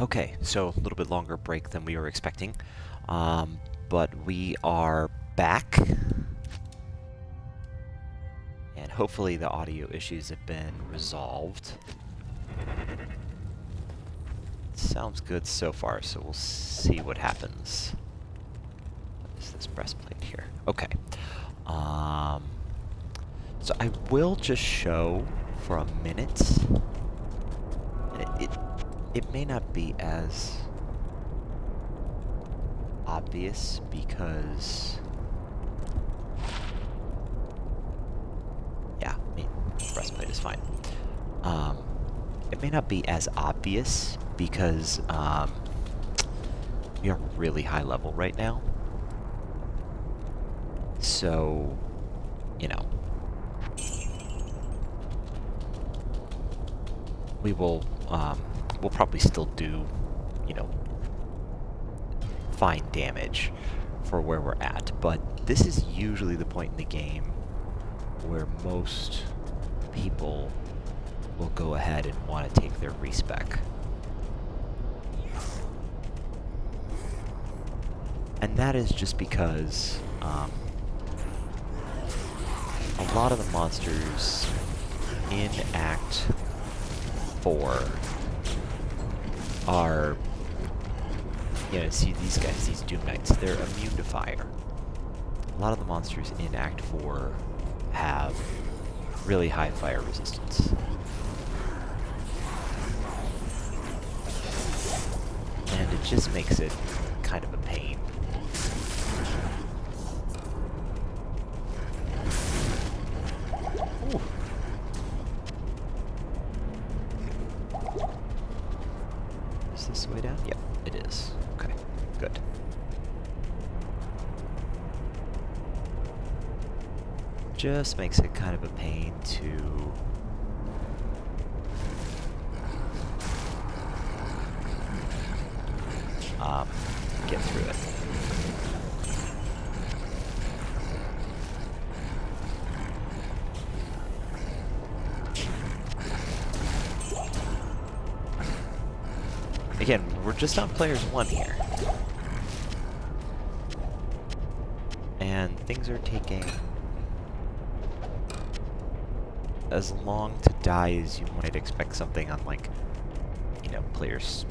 Okay, so a little bit longer break than we were expecting, but we are back, and hopefully the audio issues have been resolved. Sounds good so far, so we'll see what happens. What is this breastplate here? Okay. So I will just show for a minute. It may not be as obvious because, yeah, I mean, breastplate is fine. It may not be as obvious because we are really high level right now. So, you know, we will, we'll probably still do, you know, fine damage for where we're at, but this is usually the point in the game where most people will go ahead and want to take their respec. And that is just because a lot of the monsters in Act 4 are, you know, see these guys, these Doom Knights, they're immune to fire. A lot of the monsters in Act 4 have really high fire resistance. And it just makes it kind of a pain. Ooh. Is this the way down? Yep, it is. Okay, good. Just makes it kind of a pain to get through it. Again, we're just on players 1 here. And things are taking as long to die as you might expect something on, like, you know, players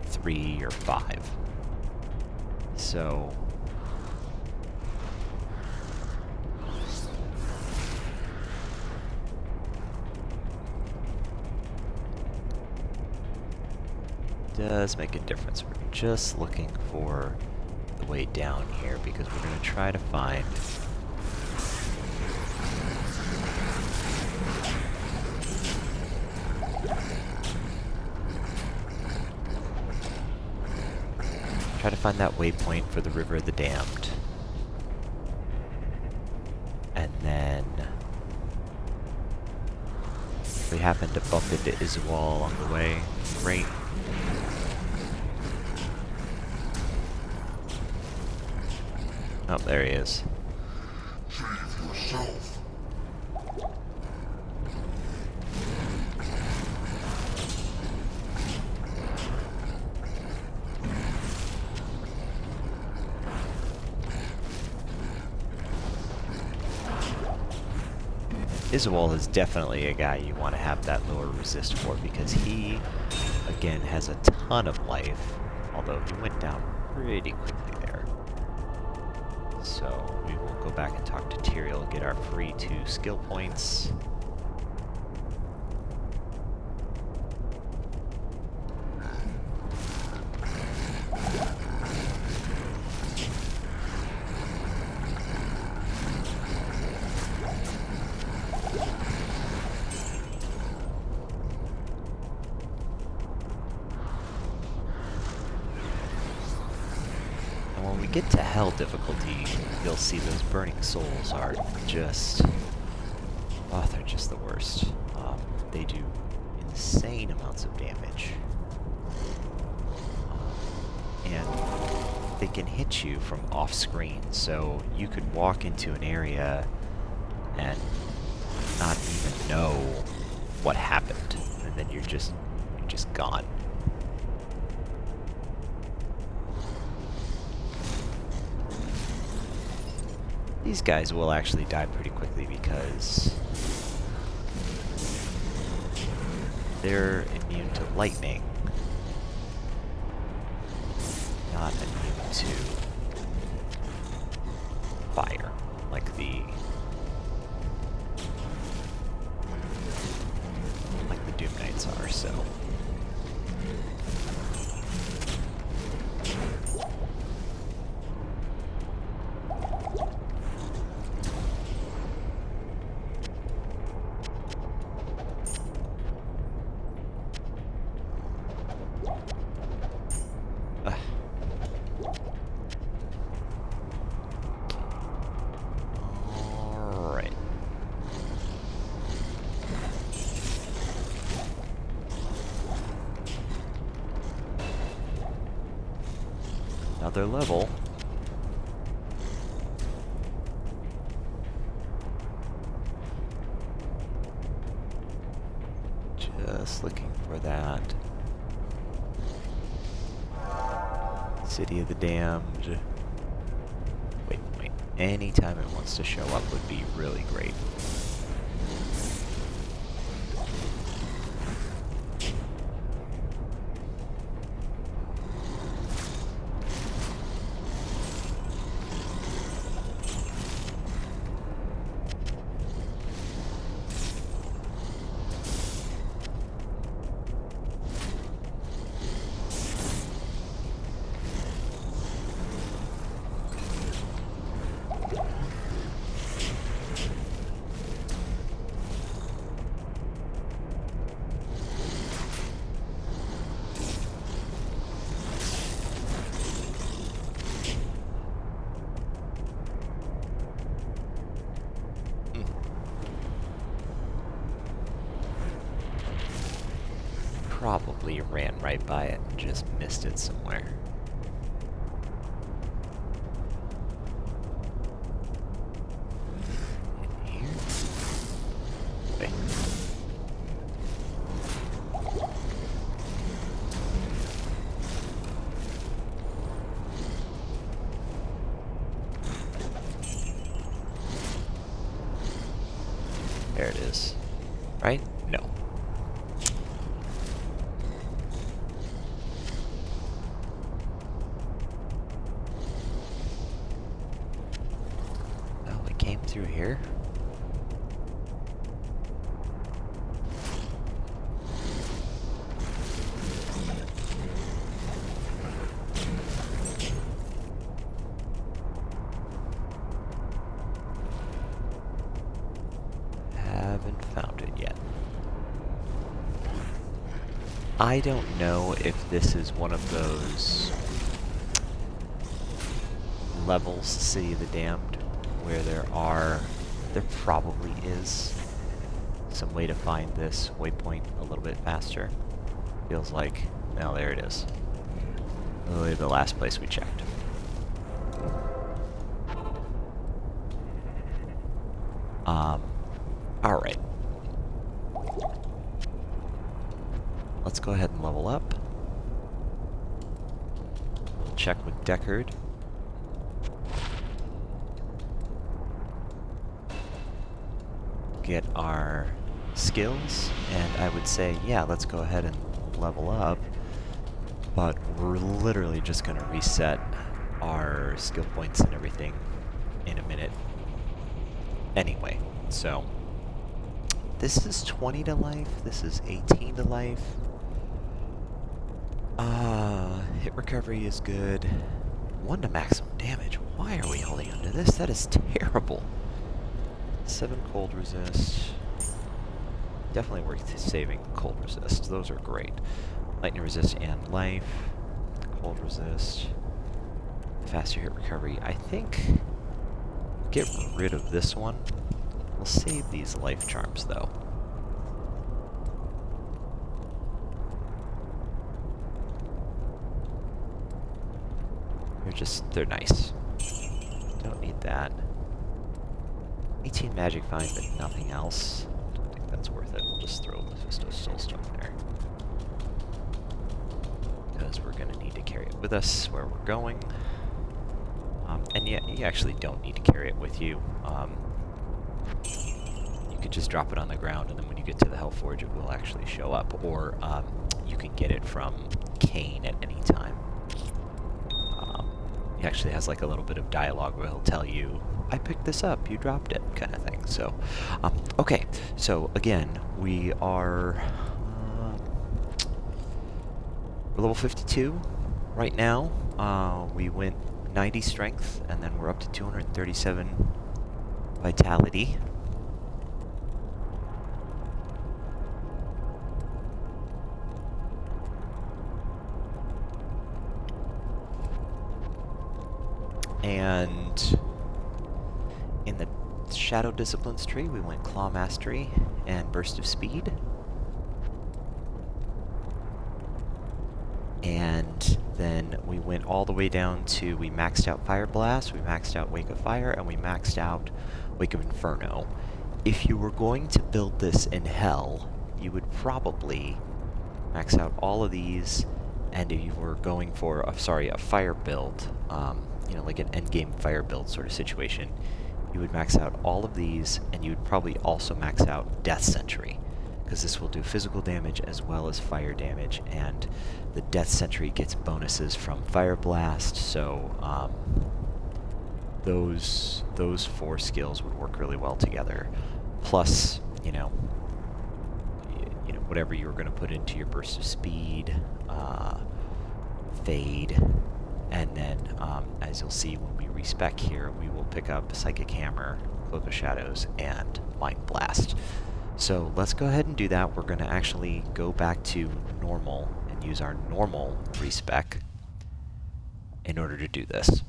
3 or 5. So does make a difference. We're just looking for the way down here because we're going to try to find that waypoint for the River of the Damned. And then we happen to bump into Iswal along the way. Great. Oh, there he is. Save yourself. Iswal is definitely a guy you want to have that lower resist for because he, again, has a ton of life, although he went down pretty quickly there. So we will go back and talk to Tyrael, get our free 2 skill points. When we get to Hell difficulty, you'll see those burning souls are just... oh, they're just the worst. They do insane amounts of damage. And they can hit you from off-screen, so you could walk into an area and not even know what happened, and then you're just gone. These guys will actually die pretty quickly because they're immune to lightning, not immune to fire, like the Doom Knights are, so. Alright. Another level. Just looking for that. City of the Damned. Wait. Anytime it wants to show up would be really great. Probably ran right by it and just missed it somewhere. In here? Wait. There it is. Right? No. Through here? Haven't found it yet. I don't know if this is one of those levels, City of the Damned, where there probably is some way to find this waypoint a little bit faster. Feels like, now there it is. Literally the last place we checked. Alright. Let's go ahead and level up. We'll check with Deckard. Get our skills, and I would say, yeah, let's go ahead and level up, but we're literally just going to reset our skill points and everything in a minute anyway. So this is 20 to life, this is 18 to life. Hit recovery is good. 1 to maximum damage. Why are we holding on to this? That is terrible. 7 cold resist. Definitely worth saving cold resist. Those are great. Lightning resist and life. Cold resist. Faster hit recovery. I think get rid of this one. We'll save these life charms though. They're nice. Don't need that. 18 magic fine, but nothing else. Don't think that's worth it. We'll just throw Mephisto's Soulstone there. Because we're going to need to carry it with us where we're going. And yeah, you actually don't need to carry it with you. You could just drop it on the ground, and then when you get to the Hellforge, it will actually show up. Or you can get it from Kane at any time. He actually has like a little bit of dialogue where he'll tell you, I picked this up, you dropped it, kind of thing. So, okay, so again, we are we're level 52 right now. We went 90 strength, and then we're up to 237 vitality. And in the Shadow Disciplines tree, we went Claw Mastery and Burst of Speed. And then we went all the way down to, we maxed out Fire Blast, we maxed out Wake of Fire, and we maxed out Wake of Inferno. If you were going to build this in Hell, you would probably max out all of these, and if you were going for, a fire build, you know, like an endgame fire build sort of situation, you would max out all of these, and you would probably also max out Death Sentry, because this will do physical damage as well as fire damage, and the Death Sentry gets bonuses from Fire Blast, so those 4 skills would work really well together. Plus, you know, whatever you were going to put into your Burst of Speed, Fade, and then, as you'll see when we respec here, we will pick up Psychic Hammer, Cloak of Shadows, and Mind Blast. So let's go ahead and do that. We're going to actually go back to normal and use our normal respec in order to do this.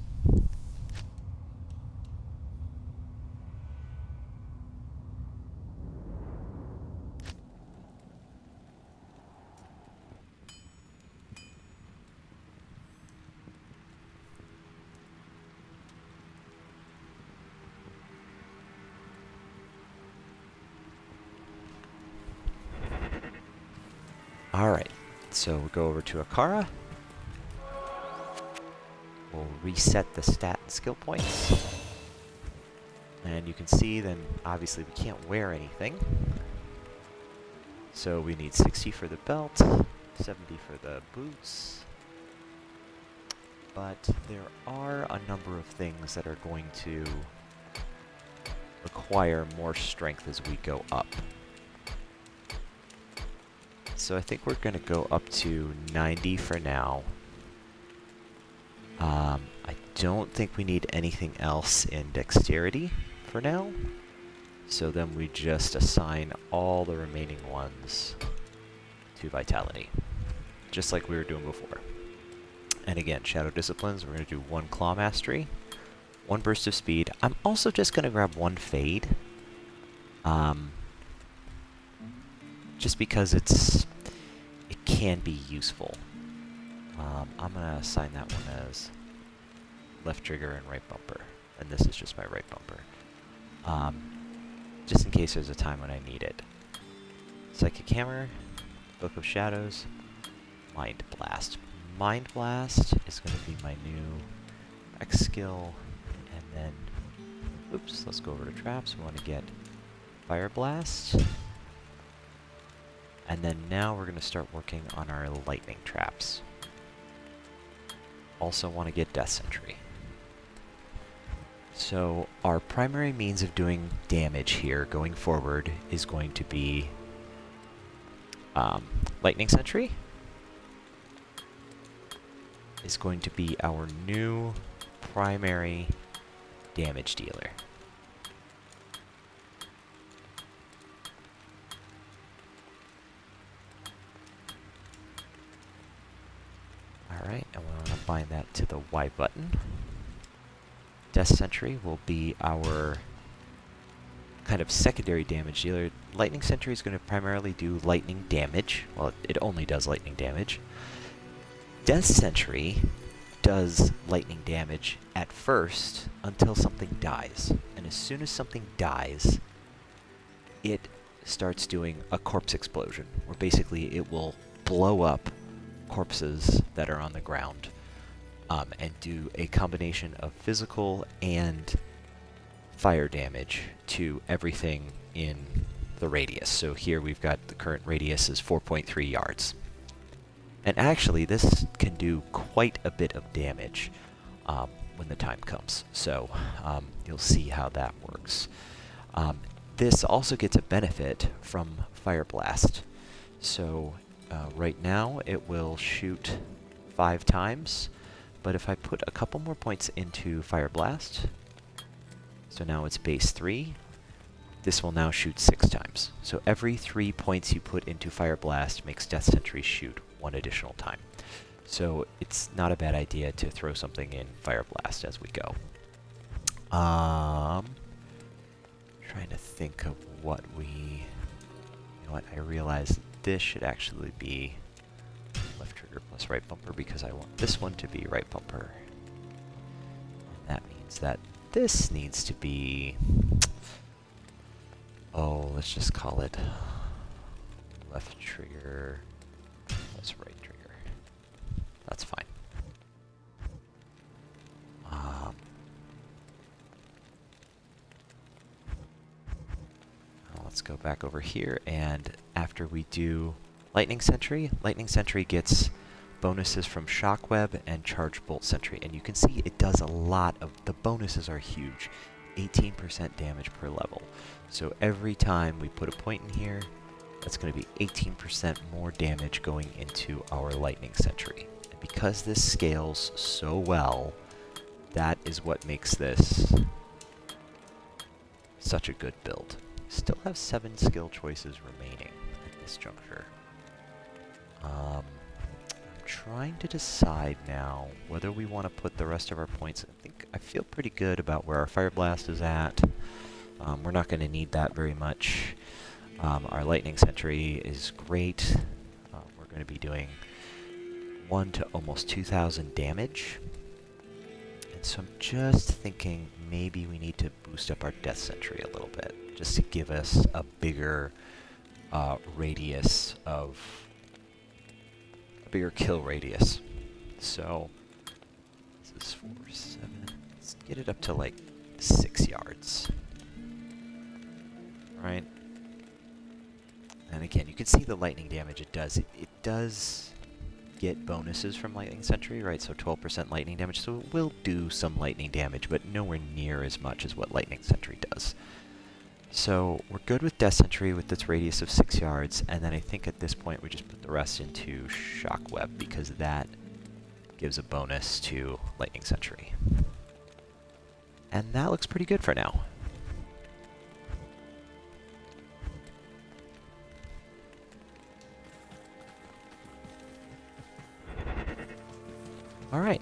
Alright, so we'll go over to Akara. We'll reset the stat and skill points. And you can see then, obviously, we can't wear anything. So we need 60 for the belt, 70 for the boots. But there are a number of things that are going to require more strength as we go up. So I think we're going to go up to 90 for now. I don't think we need anything else in dexterity for now. So then we just assign all the remaining ones to vitality, just like we were doing before. And again, Shadow Disciplines, we're going to do 1 Claw Mastery, 1 Burst of Speed. I'm also just going to grab 1 Fade. Just because it can be useful. I'm going to assign that one as left trigger and right bumper. And this is just my right bumper. Just in case there's a time when I need it. Psychic Hammer, Book of Shadows, Mind Blast. Mind Blast is going to be my new X skill. And then, oops, let's go over to traps. We want to get Fire Blast. And then now we're going to start working on our lightning traps. Also want to get Death Sentry. So our primary means of doing damage here going forward is going to be Lightning Sentry. Is going to be our new primary damage dealer. Alright, and we want to bind that to the Y button. Death Sentry will be our kind of secondary damage dealer. Lightning Sentry is going to primarily do lightning damage. Well, it only does lightning damage. Death Sentry does lightning damage at first until something dies. And as soon as something dies, it starts doing a corpse explosion, where basically it will blow up corpses that are on the ground. and do a combination of physical and fire damage to everything in the radius. So here we've got the current radius is 4.3 yards. And actually this can do quite a bit of damage when the time comes. So you'll see how that works. This also gets a benefit from Fire Blast. So right now it will shoot 5 times, but if I put a couple more points into Fire Blast, so now it's base 3, this will now shoot 6 times. So every 3 points you put into Fire Blast makes Death Sentry shoot 1 additional time. So it's not a bad idea to throw something in Fire Blast as we go. Trying to think of what we... You know what, I realize this should actually be left trigger plus right bumper because I want this one to be right bumper. And that means that this needs to be... Oh, let's just call it left trigger plus right trigger. That's fine. Let's go back over here, and after we do Lightning Sentry gets bonuses from Shockweb and Charge Bolt Sentry, and you can see it does a lot of... The bonuses are huge. 18% damage per level. So every time we put a point in here, that's going to be 18% more damage going into our Lightning Sentry. And because this scales so well, that is what makes this such a good build. Still have 7 skill choices remaining at this juncture. I'm trying to decide now whether we want to put the rest of our points... I feel pretty good about where our Fire Blast is at. We're not going to need that very much. Our Lightning Sentry is great. We're going to be doing 1 to almost 2,000 damage. And so I'm just thinking maybe we need to boost up our Death Sentry a little bit, just to give us a bigger radius of... a bigger kill radius. So, this is 4, 7... Let's get it up to like 6 yards. Right? And again, you can see the lightning damage it does. It does get bonuses from Lightning Sentry, right? So 12% lightning damage, so it will do some lightning damage, but nowhere near as much as what Lightning Sentry does. So we're good with Death Sentry with its radius of 6 yards, and then I think at this point we just put the rest into Shockweb, because that gives a bonus to Lightning Sentry. And that looks pretty good for now. Alright,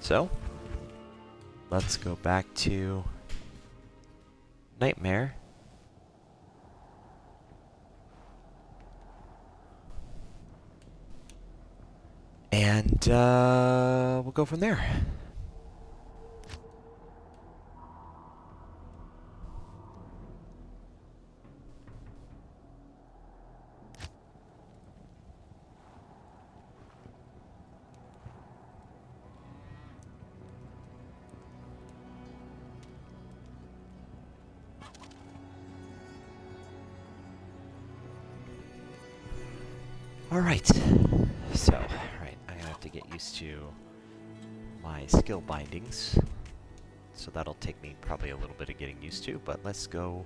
so let's go back to Nightmare. And we'll go from there. Alright, so, right, I'm gonna have to get used to my skill bindings, so that'll take me probably a little bit of getting used to, but let's go,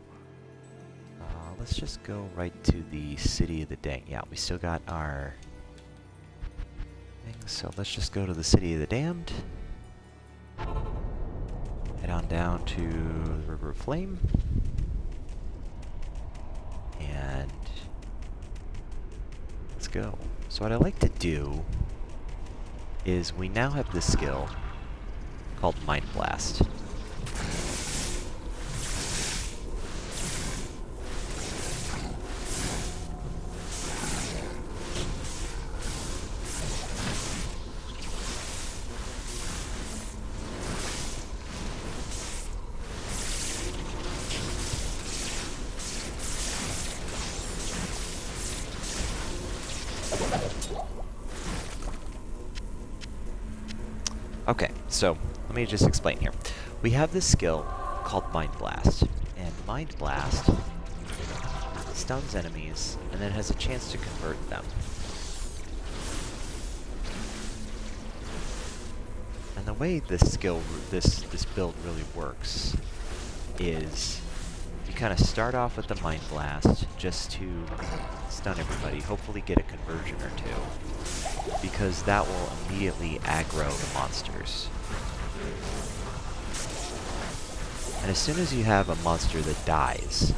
let's just go right to the City of the Damned. Yeah, we still got our things, so let's just go to the City of the Damned, head on down to the River of Flame, and let's go. So what I like to do is we now have this skill called Mind Blast. Okay, so let me just explain here. We have this skill called Mind Blast, and Mind Blast stuns enemies and then has a chance to convert them. And the way this skill, this build really works is you kind of start off with the Mind Blast just to stun everybody, hopefully get a conversion or two, because that will immediately aggro the monsters. And as soon as you have a monster that dies,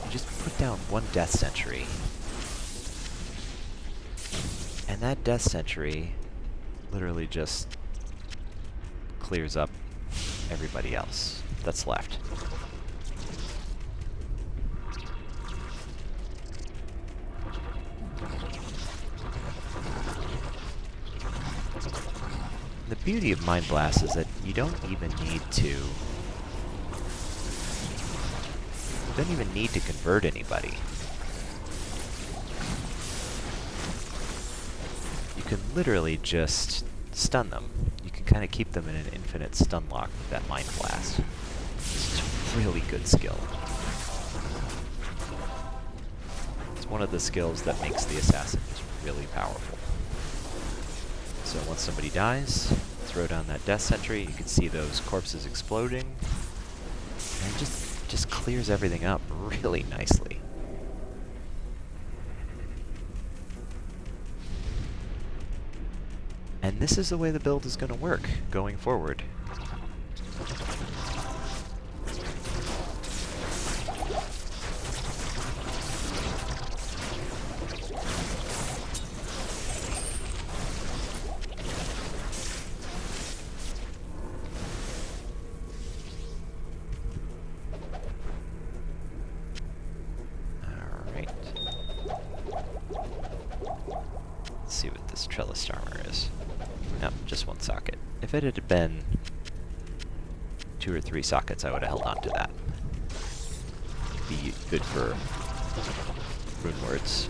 you just put down one death sentry. And that death sentry literally just clears up everybody else that's left. The beauty of Mind Blast is that you don't even need to convert anybody. You can literally just stun them. You can kind of keep them in an infinite stun lock with that Mind Blast. It's a really good skill. It's one of the skills that makes the assassin just really powerful. So once somebody dies, throw down that death sentry, you can see those corpses exploding, and it just clears everything up really nicely. And this is the way the build is going to work going forward. See what this trellis armor is. Nope, just one socket. If it had been 2 or 3 sockets, I would have held on to that. Be good for rune words.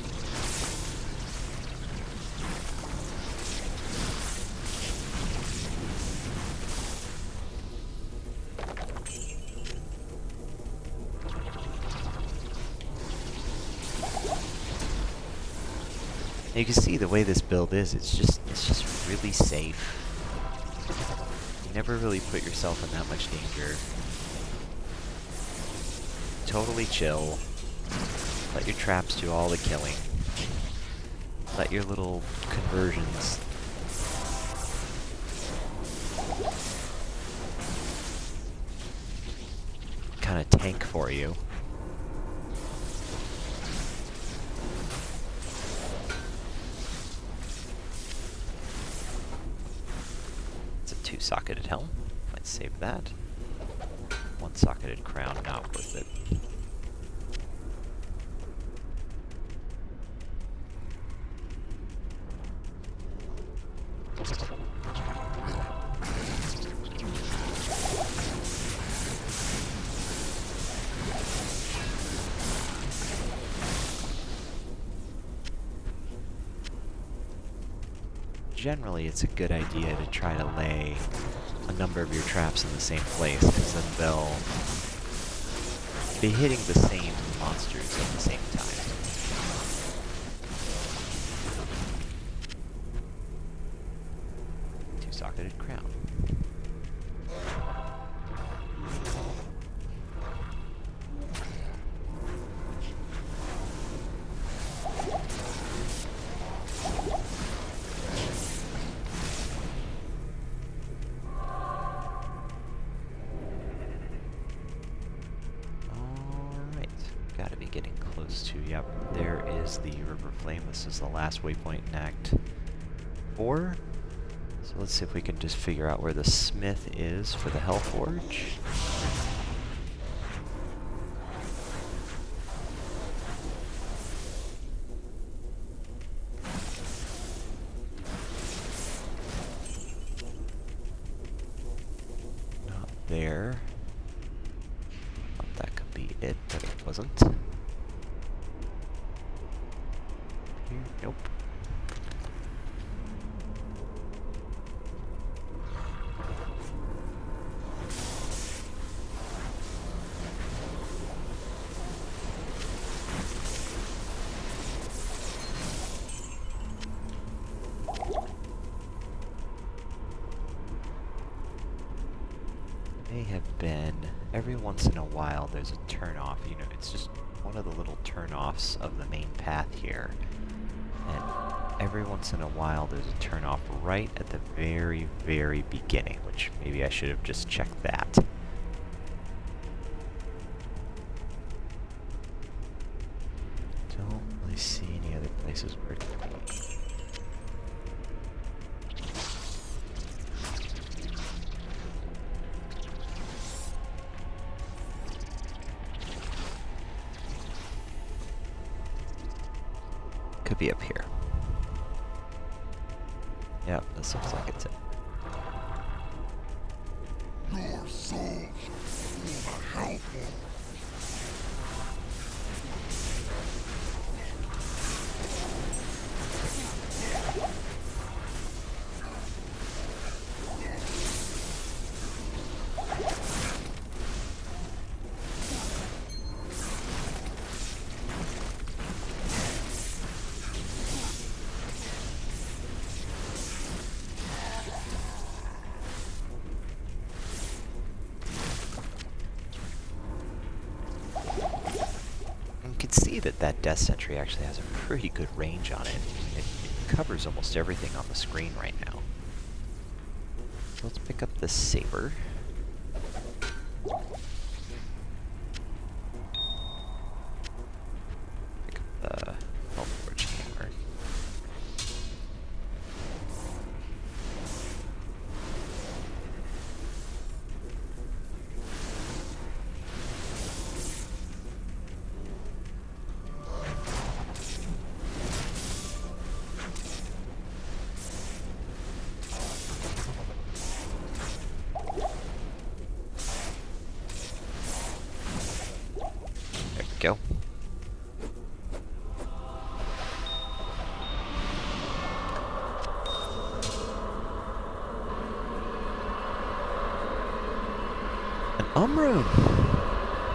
And you can see the way this build is, it's just really safe. You never really put yourself in that much danger. Totally chill. Let your traps do all the killing. Let your little conversions kind of tank for you. Socketed helm. Might save that. 1 socketed crown, not worth it. Generally, it's a good idea to try to lay a number of your traps in the same place, because then they'll be hitting the same monsters at the same time. Two-socketed crown. Gotta be getting close to, yep, there is the River Flame. This is the last waypoint in Act 4. So let's see if we can just figure out where the smith is for the Hellforge. Not there. That could be it, but it wasn't. Here, nope. may have been, every once in a while there's a turnoff. You know, it's just one of the little turnoffs of the main path here. And every once in a while there's a turnoff right at the very, very beginning, which maybe I should have just checked that. Don't really see any other places where it could be. Could be up here. Yep, this looks like it's it. Your souls will the helpful. You can see that that Death Sentry actually has a pretty good range on it. It covers almost everything on the screen right now. So let's pick up the Saber. Pick up the Hellforge Hammer. There we go. An Umrune!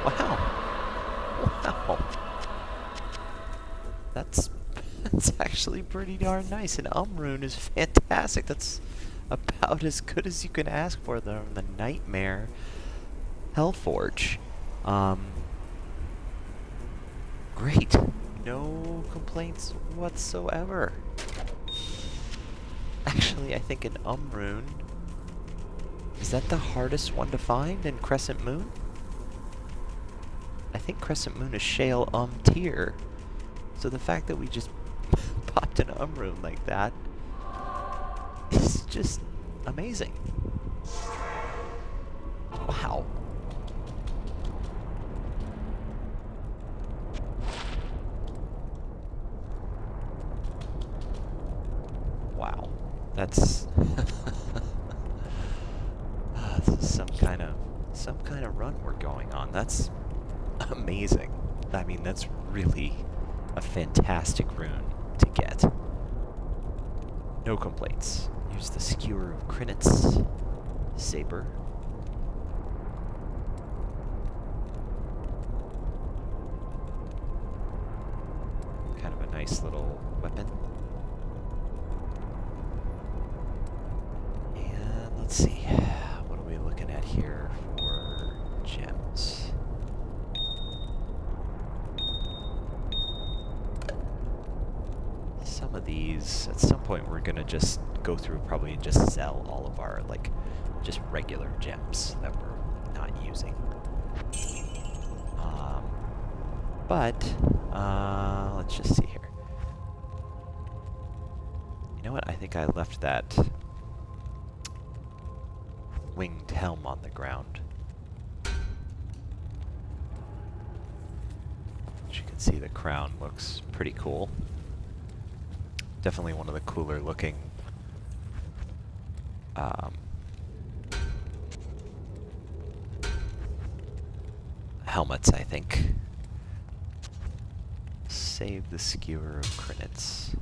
Wow! Wow! That's actually pretty darn nice. An Umrune is fantastic. That's about as good as you can ask for the Nightmare Hellforge. Great. No complaints whatsoever. Actually, I think an Umrune... Is that the hardest one to find in Crescent Moon? I think Crescent Moon is Shale tier. So the fact that we just popped an Umrune like that is just amazing. Wow. Wow. That's this is some kind of run we're going on. That's amazing. I mean, that's really a fantastic rune to get. No complaints. Use the Skewer of Krenit's Saber. Kind of a nice little weapon. And let's see, what are we looking at here for gems? Some of these, at some point we're gonna just go through probably and just sell all of our, like, just regular gems that we're not using. Let's just see here. You know what? I think I left that winged helm on the ground. As you can see, the crown looks pretty cool. Definitely one of the cooler looking helmets, I think. Save the Skewer of Krenit's.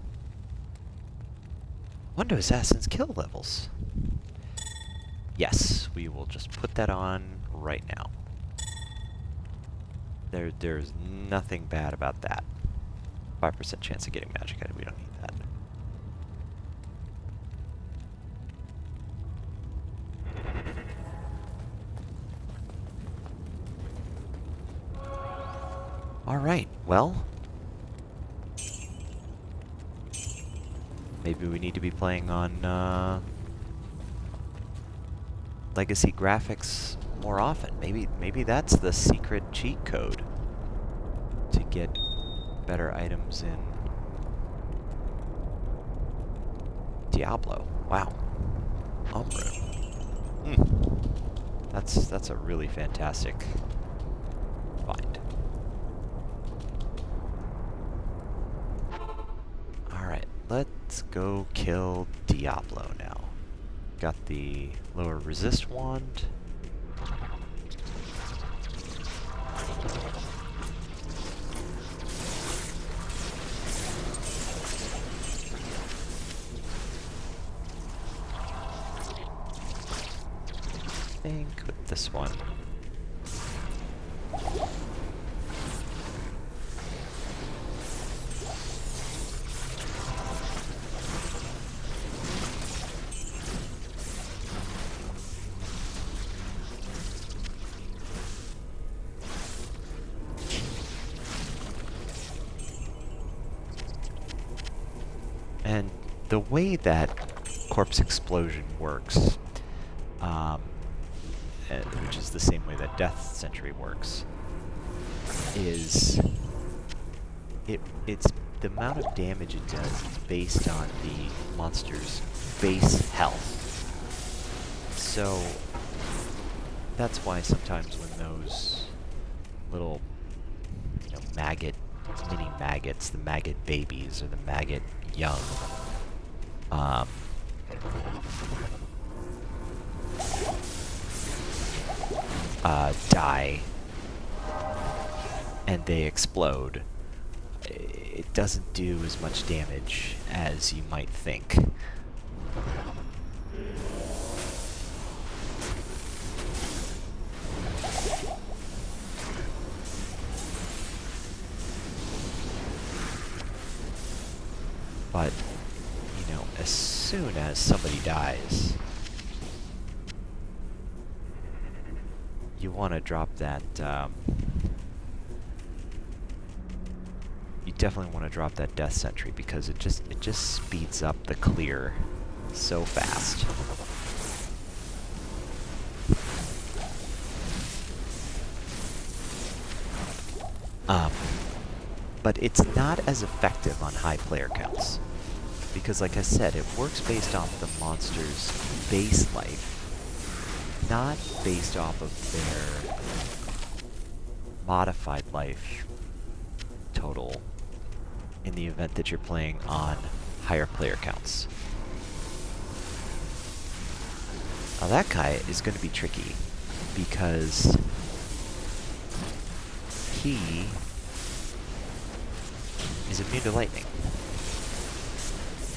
Wonder Assassin's kill levels. Yes, we will just put that on right now. There's nothing bad about that. 5% chance of getting magic item. We don't need that. Alright, well... maybe we need to be playing on, legacy graphics more often. Maybe that's the secret cheat code to get better items in Diablo. Wow. Umru. That's a really fantastic find. Alright, let's go kill Diablo now. Got the lower resist wand. I think with this one. And the way that Corpse Explosion works, which is the same way that Death Sentry works, is it's the amount of damage it does is based on the monster's base health. So that's why sometimes when those little, mini maggots, the maggot babies or the maggot young, die and they explode, it doesn't do as much damage as you might think. But, as soon as somebody dies, you want to drop that, you definitely want to drop that Death Sentry because it just speeds up the clear so fast. But it's not as effective on high player counts. Because like I said, it works based off the monster's base life, not based off of their modified life total in the event that you're playing on higher player counts. Now that guy is going to be tricky because he is immune to lightning.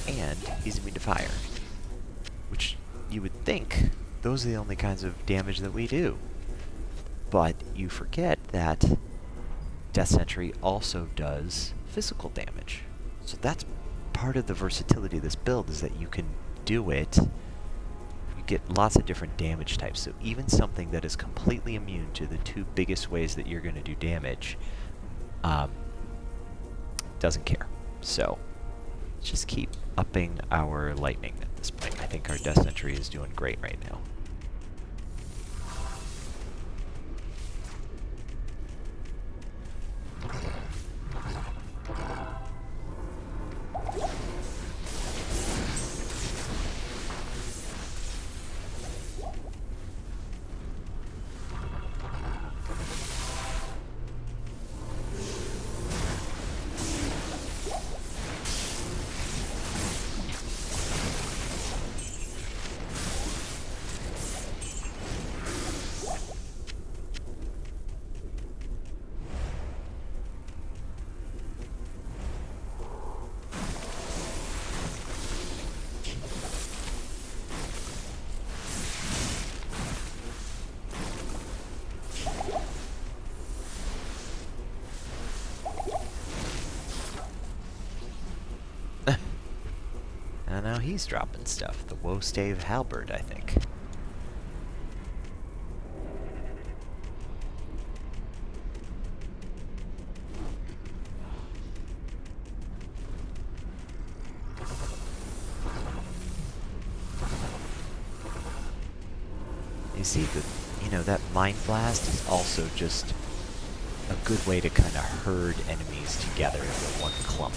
And he's immune to fire. Which you would think those are the only kinds of damage that we do. But you forget that Death Sentry also does physical damage. So that's part of the versatility of this build, is that you can do it. You get lots of different damage types. So even something that is completely immune to the two biggest ways that you're going to do damage doesn't care. So let's just keep upping our lightning at this point. I think our Death Sentry is doing great right now. And now he's dropping stuff. The Woestave Halberd, I think. You see, that Mind Blast is also just a good way to kind of herd enemies together into one clump.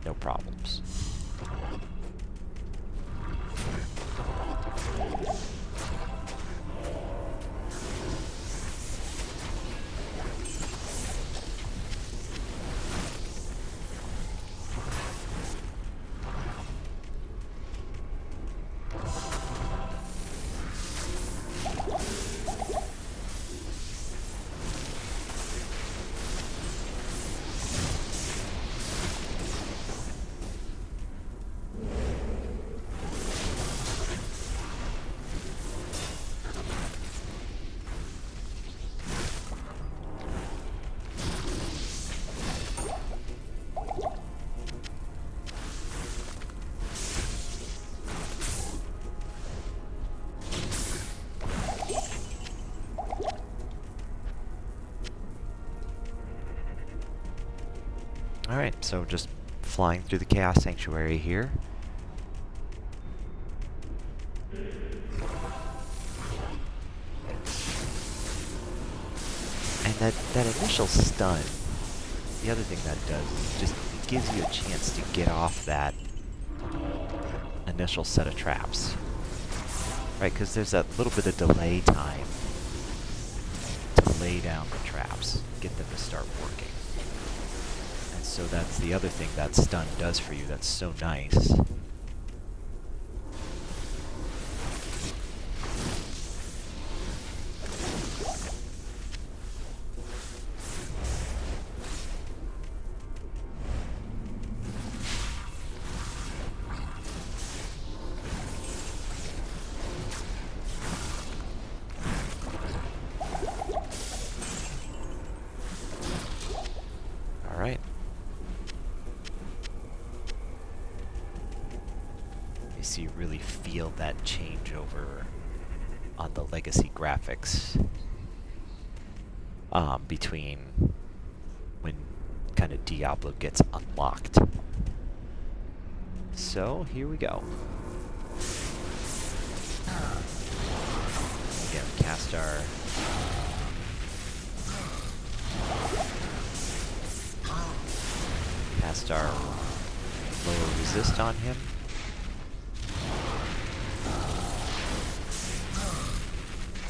No problems. Alright, so just flying through the Chaos Sanctuary here. And that initial stun, the other thing that does is just it gives you a chance to get off that initial set of traps. Right, because there's that little bit of delay time to lay down the traps, get them to start working. And so that's the other thing that stun does for you that's so nice. Alright. So you really feel that changeover on the legacy graphics between when kind of Diablo gets unlocked. So here we go. Again, cast our lower resist on him.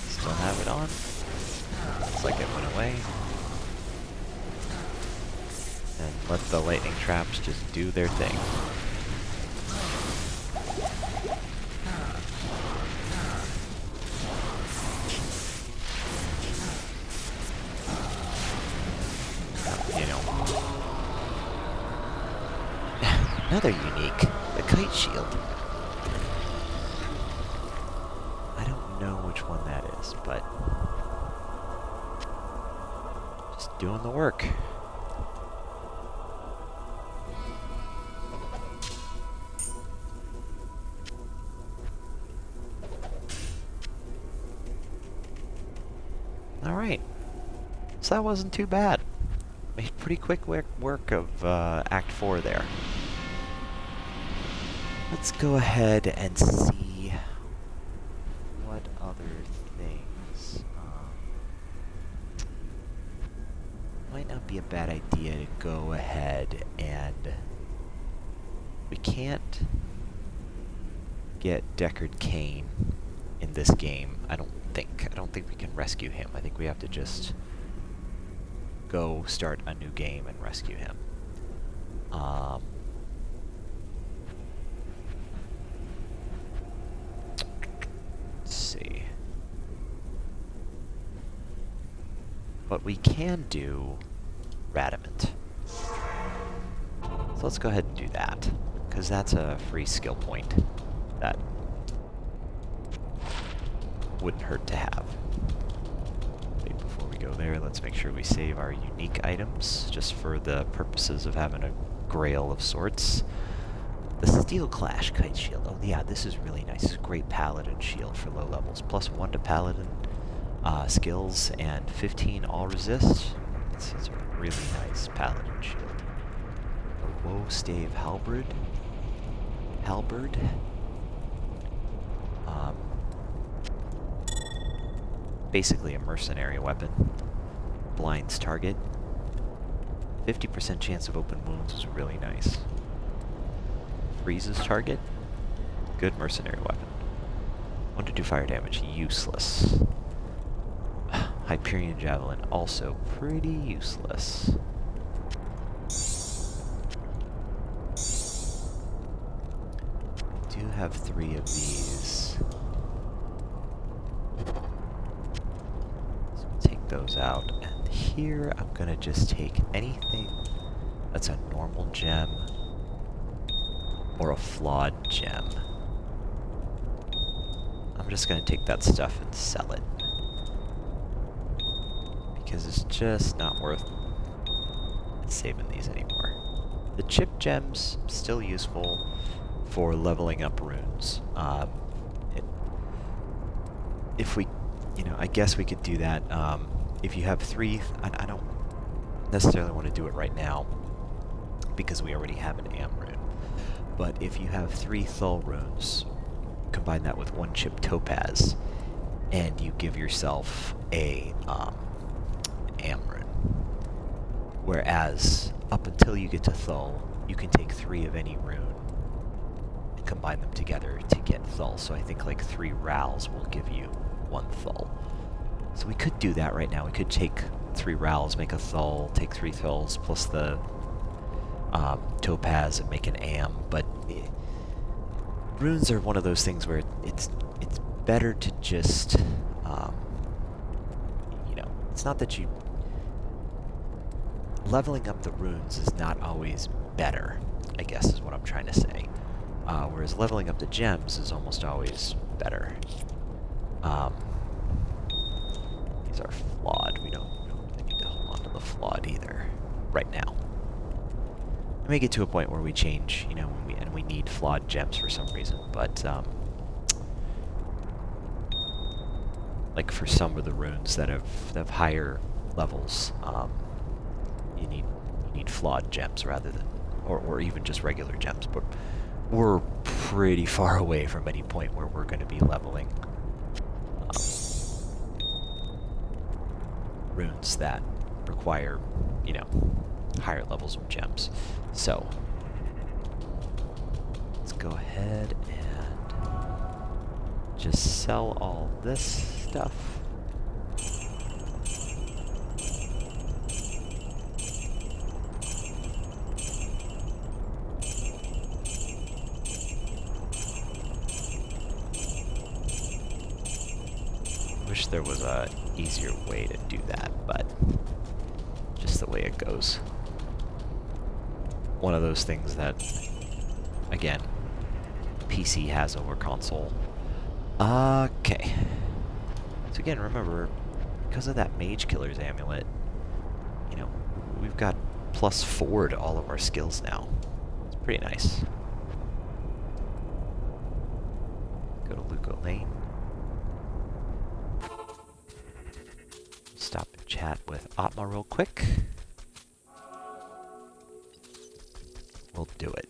Still have it on. Looks like it went away. And let the lightning traps just do their thing. You know. Another unique, the kite shield. I don't know which one that is, but just doing the work. Alright, so that wasn't too bad. Made pretty quick work of Act 4 there. Let's go ahead and see what other things. Might not be a bad idea to go ahead and... We can't get Deckard Cain in this game, I don't think we can rescue him. I think we have to just go start a new game and rescue him. Let's see. But we can do Radamant. So let's go ahead and do that, because that's a free skill point that wouldn't hurt to have. Wait, before we go there, let's make sure we save our unique items, just for the purposes of having a grail of sorts. The Steel Clash Kite Shield. Oh yeah, this is really nice. Great Paladin shield for low levels. +1 to Paladin skills and 15 all resist. It's a really nice Paladin shield. Woe Stave Halberd. Basically a mercenary weapon. Blinds target. 50% chance of open wounds is really nice. Freezes target. Good mercenary weapon. 1 to 2 fire damage, useless. Hyperion Javelin, also pretty useless. Do have 3 of these. So take those out, and here I'm gonna just take anything that's a normal gem or a flawed gem. I'm just gonna take that stuff and sell it. Because it's just not worth saving these anymore. The chip gems, still useful for leveling up runes. If we, I guess we could do that. If you have 3, I don't necessarily want to do it right now because we already have an Am rune. But if you have 3 Thul runes, combine that with 1 chip topaz, and you give yourself a Am rune. Whereas, up until you get to Thul, you can take 3 of any rune and combine them together to get Thul. So I think like 3 Rals will give you 1 Thul. So we could do that right now. We could take 3 Rals, make a Thul, take 3 Thuls, plus the topaz and make an Am, but runes are one of those things where it's better to just, it's not that you... Leveling up the runes is not always better, I guess is what I'm trying to say. Whereas leveling up the gems is almost always better. These are flawed. We don't really need to hold on to the flawed either right now. We may get to a point where we change, and we need flawed gems for some reason, but like for some of the runes that have higher levels, you need flawed gems rather than, or even just regular gems. But we're pretty far away from any point where we're going to be leveling runes that require, higher levels of gems. So let's go ahead and just sell all this stuff. Wish there was a easier way to do that, but just the way it goes. One of those things that, again, PC has over console. Okay. So again, remember, because of that Mage Killer's Amulet, we've got +4 to all of our skills now. It's pretty nice. Go to Luco Lane. Stop and chat with Atma real quick. We'll do it.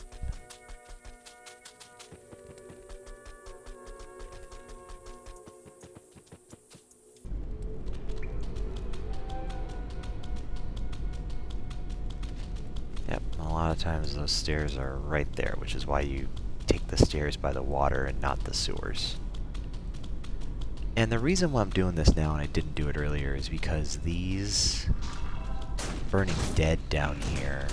Yep, a lot of times those stairs are right there, which is why you take the stairs by the water and not the sewers. And the reason why I'm doing this now and I didn't do it earlier is because these Burning Dead down here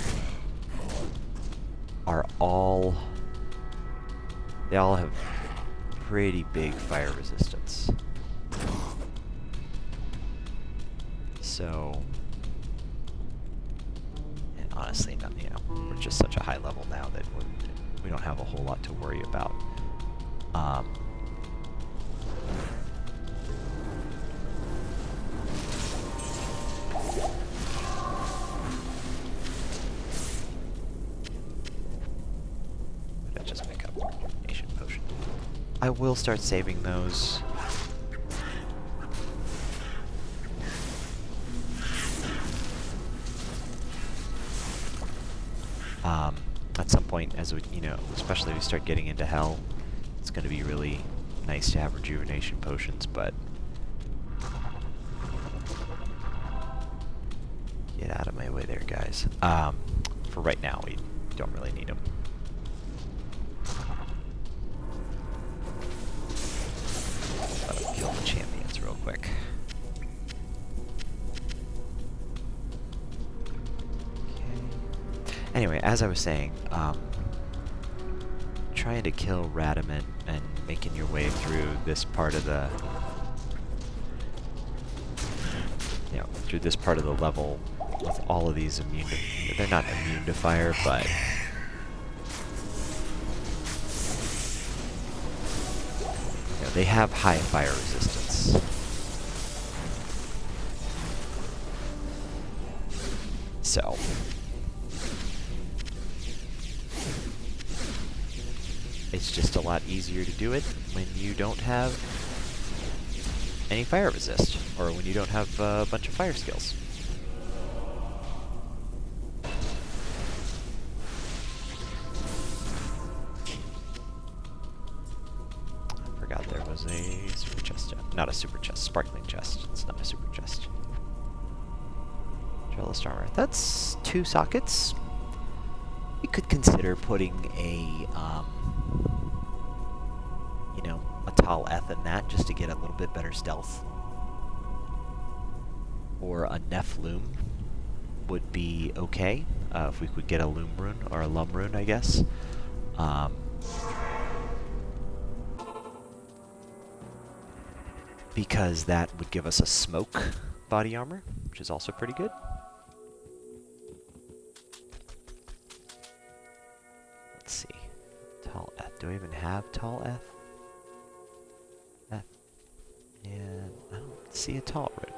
are all... They all have pretty big fire resistance. So... And honestly, we're just such a high level now that we don't have a whole lot to worry about. I will start saving those. At some point, as we, especially we start getting into hell, it's going to be really nice to have rejuvenation potions, but get out of my way there, guys. For right now, we don't really need them. But I'll kill the champions real quick. Okay. Anyway, as I was saying, trying to kill Radamant and making your way through this part of the, through this part of the level with all of these immune to, they're not immune to fire, but they have high fire resistance. So it's just a lot easier to do it when you don't have any fire resist, or when you don't have a bunch of fire skills. I forgot there was a super chest. Not a super chest, sparkling chest. It's not a super chest. Trellis armor. That's 2 sockets. We could consider putting a tall Eth in that just to get a little bit better stealth. Or a Neph Loom would be okay, if we could get a Loom Rune, or a Lum Rune, I guess. Because that would give us a smoke body armor, which is also pretty good. Let's see. Tall Eth. Do I even have tall Eth? And I don't see a tall rune,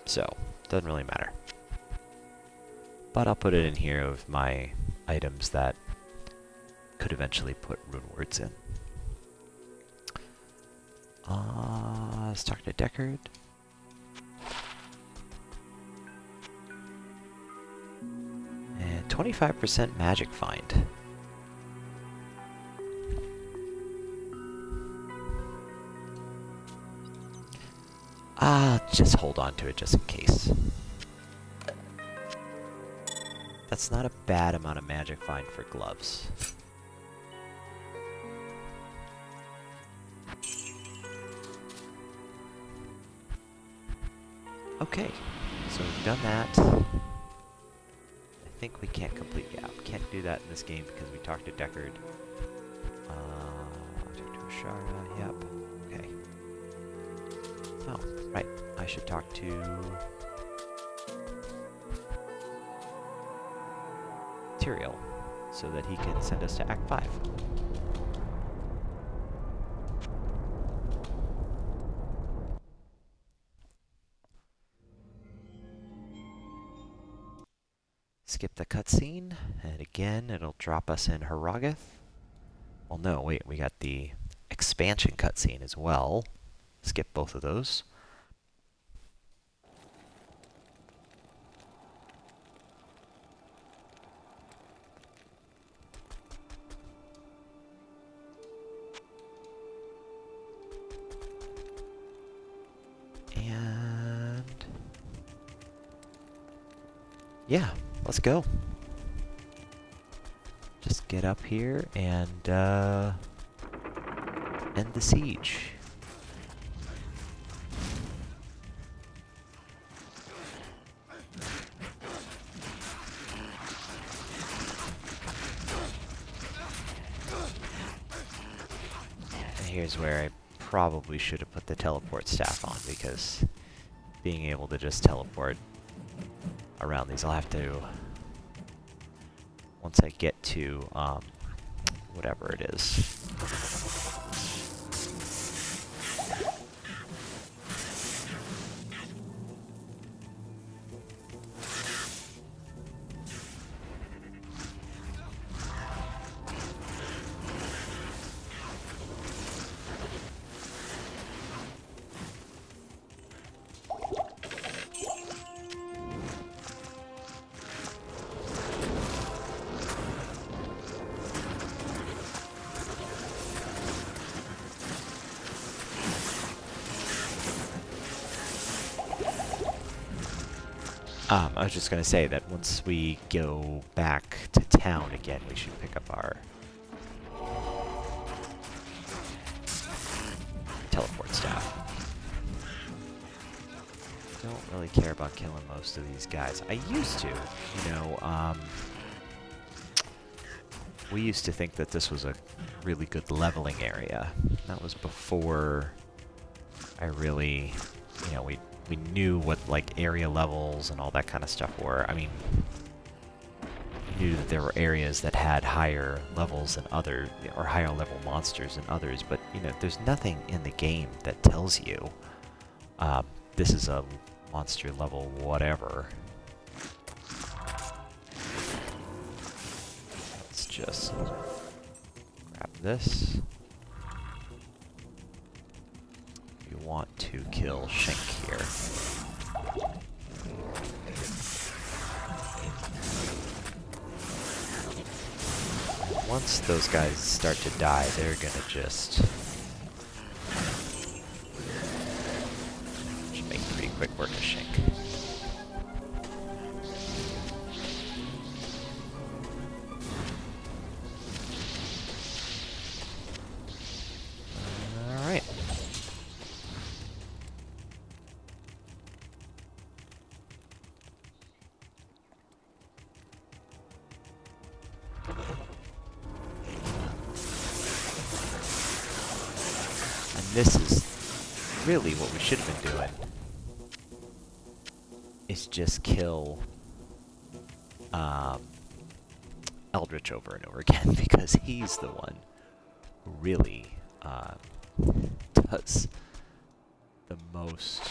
so doesn't really matter. But I'll put it in here with my items that could eventually put rune words in. Let's talk to Deckard. And 25% magic find. Just hold on to it just in case. That's not a bad amount of magic find for gloves. Okay, so we've done that. I think we can't complete, we can't do that in this game because we talked to Deckard. Talk to Ashara, yep, okay. Oh, right, I should talk to Tyrael so that he can send us to Act 5. Skip the cutscene, and again, it'll drop us in Harrogath. Well, no, wait, we got the expansion cutscene as well. Skip both of those. And yeah, let's go. Just get up here and end the siege. And here's where I probably should have put the teleport staff on, because being able to just teleport around these, I'll have to, once I get to whatever it is. I was just gonna say that once we go back to town again, we should pick up our teleport staff. Don't really care about killing most of these guys. I used to, you know, we used to think that this was a really good leveling area. That was before I really, you know, we knew what, like, area levels and all that kind of stuff were. I mean, knew that there were areas that had higher levels than other, or higher level monsters than others, but, you know, there's nothing in the game that tells you, this is a monster level whatever. Let's just grab this. We want to kill Shank here. Once those guys start to die, they're gonna just make pretty quick work of Shank. Alright. This is really what we should have been doing, is just kill Eldritch over and over again, because he's the one who really does the most,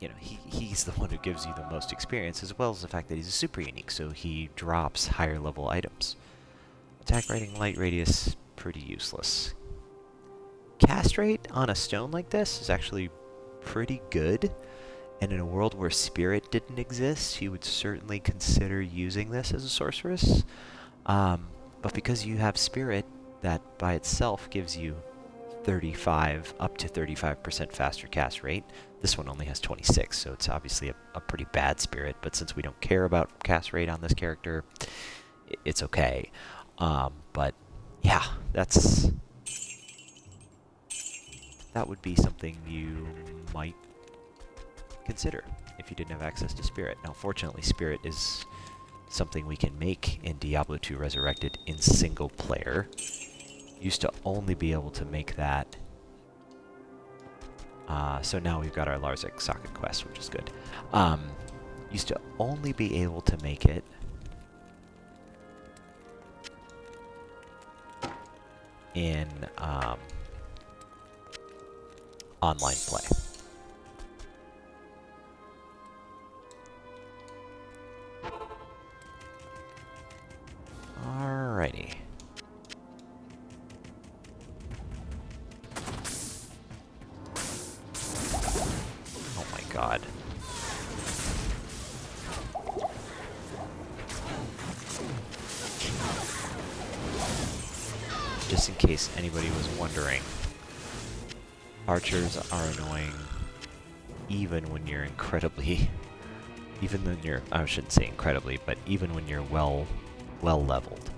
you know, he's the one who gives you the most experience, as well as the fact that he's a super unique, so he drops higher level items. Attack rating, light radius, pretty useless. Cast rate on a stone like this is actually pretty good, and in a world where spirit didn't exist, you would certainly consider using this as a sorceress. But because you have spirit, that by itself gives you 35 up to 35% faster cast rate. This one only has 26, so it's obviously a pretty bad spirit, but since we don't care about cast rate on this character, it's okay. But yeah, that would be something you might consider if you didn't have access to Spirit. Now, fortunately, Spirit is something we can make in Diablo 2 Resurrected in single player. Used to only be able to make that. So now we've got our Larzik socket quest, which is good. Used to only be able to make it in online play. Alrighty. Oh my god. Just in case anybody was wondering, archers are annoying even when you're incredibly, even when you're, I shouldn't say incredibly, but even when you're well leveled.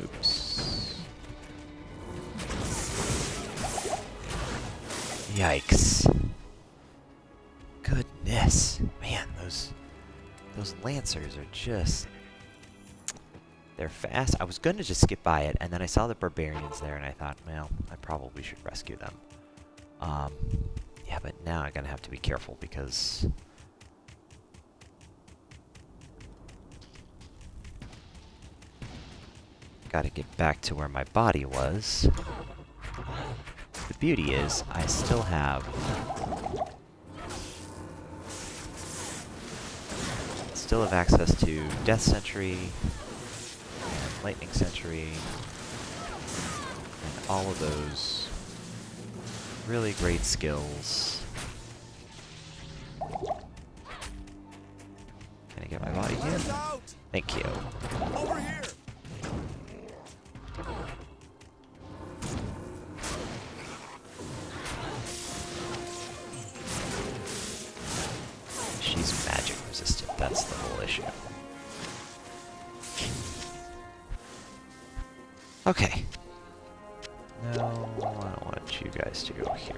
Oops. Yikes. Goodness. Man, those Lancers are just... they're fast. I was going to just skip by it, and then I saw the Barbarians there, and I thought, well, I probably should rescue them. Yeah, but now I'm going to have to be careful, because... got to get back to where my body was. The beauty is, I still have... access to Death Sentry, and Lightning Sentry, and all of those really great skills. Can I get my body here? Thank you. Over here. magic resistant, that's the whole issue. Okay. No, I don't want you guys to go here.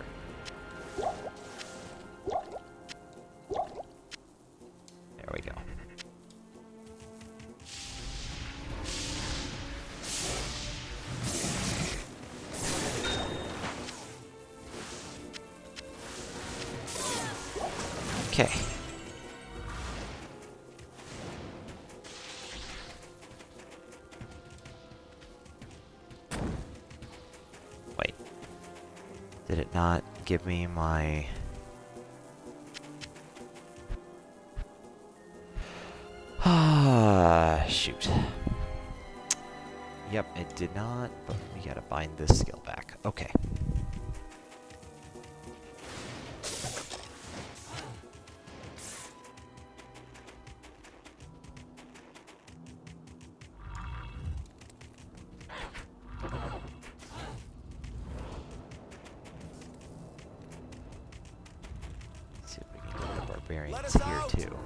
There we go. Okay. Wait. Did it not give me my... Ah, shoot. Yep, it did not, but we gotta bind this skill back. Okay. See if we can get the barbarians here too.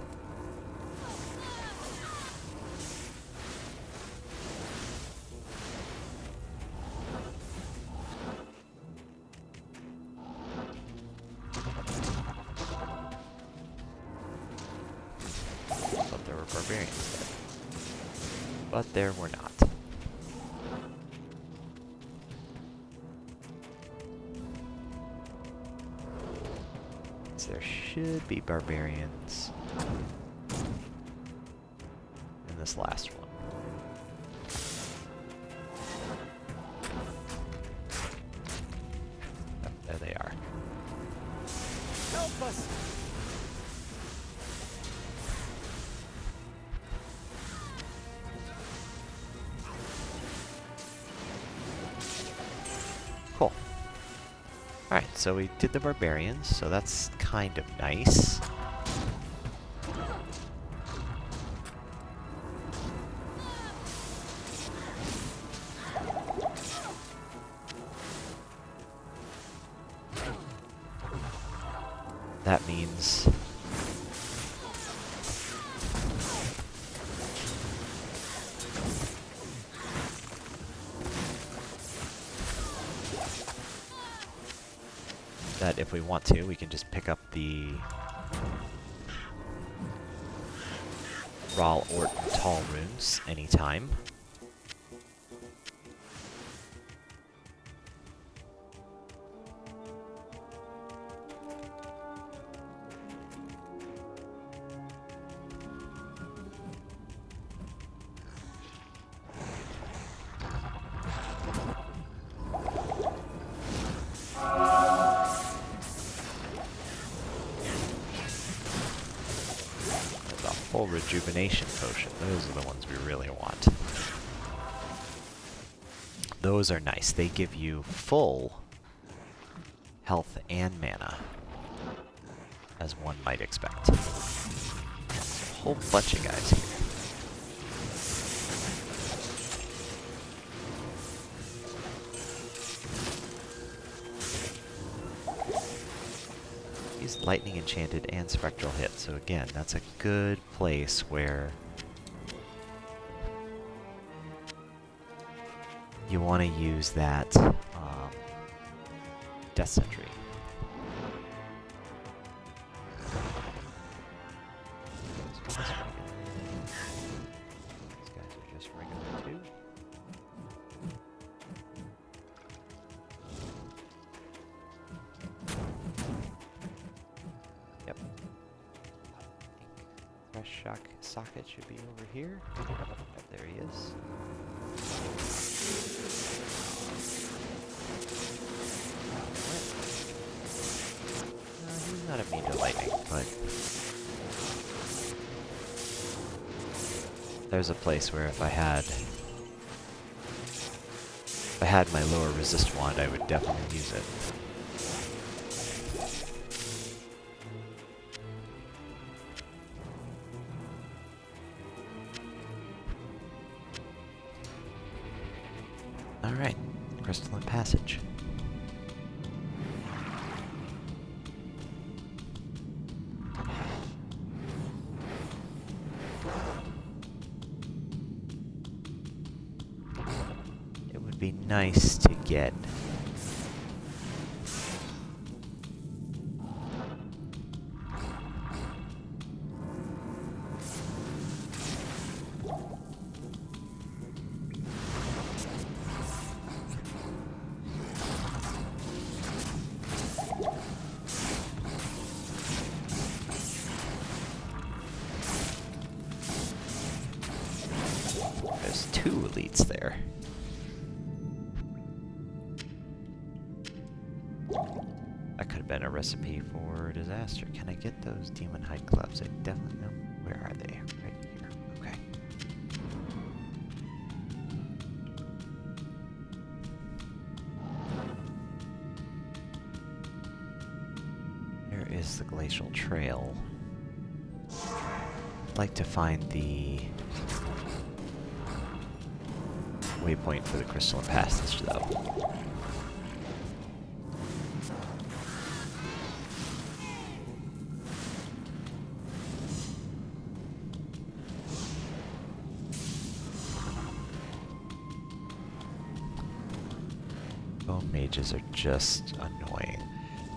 But there were barbarians there. But there were not. There should be barbarians in this last one. Oh, there they are. Help us! Cool. Alright, so we did the barbarians, so that's kind of nice. That means that if we want to, we can just pick up the Rahl Orton Tall runes anytime. Full rejuvenation potion. Those are the ones we really want. Those are nice. They give you full health and mana, as one might expect. There's a whole bunch of guys here. Lightning enchanted and spectral hit, so again, that's a good place where you want to use that Death Sentry. These guys are just regular too. Yep. Fresh shock socket should be over here. Yep, there he is. He's not immune to lightning, but there's a place where if I had my lower resist wand, I would definitely use it. Alright, Crystalline Passage. would be nice to get... There's 2 elites there. That could have been a recipe for disaster. Can I get those demon hide gloves? I definitely know. Where are they? Right here. Okay. There is the glacial trail. I'd like to find the waypoint for the crystalline passage, though. Bone mages are just annoying.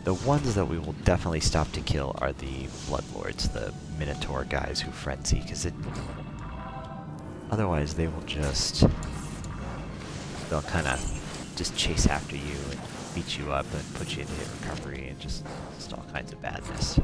The ones that we will definitely stop to kill are the bloodlords, the minotaur guys who frenzy, because otherwise they will just... they'll kind of just chase after you and beat you up and put you into hit recovery and just all kinds of badness.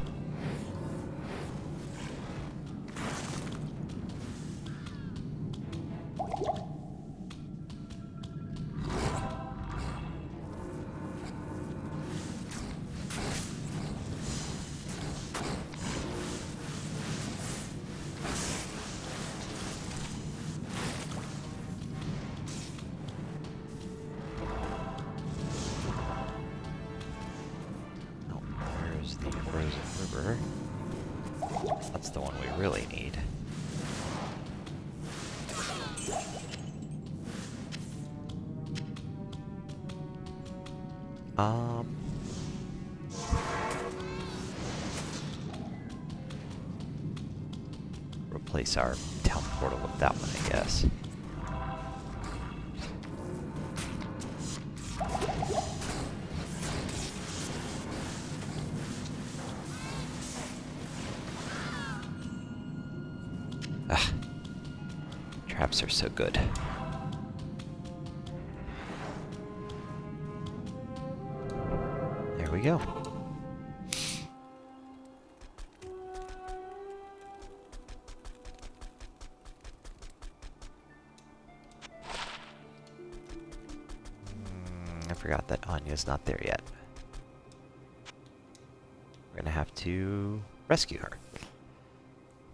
The frozen river. That's the one we really need. Replace our town portal with that one, I guess. Traps are so good. There we go. I forgot that Anya's not there yet. We're gonna have to rescue her.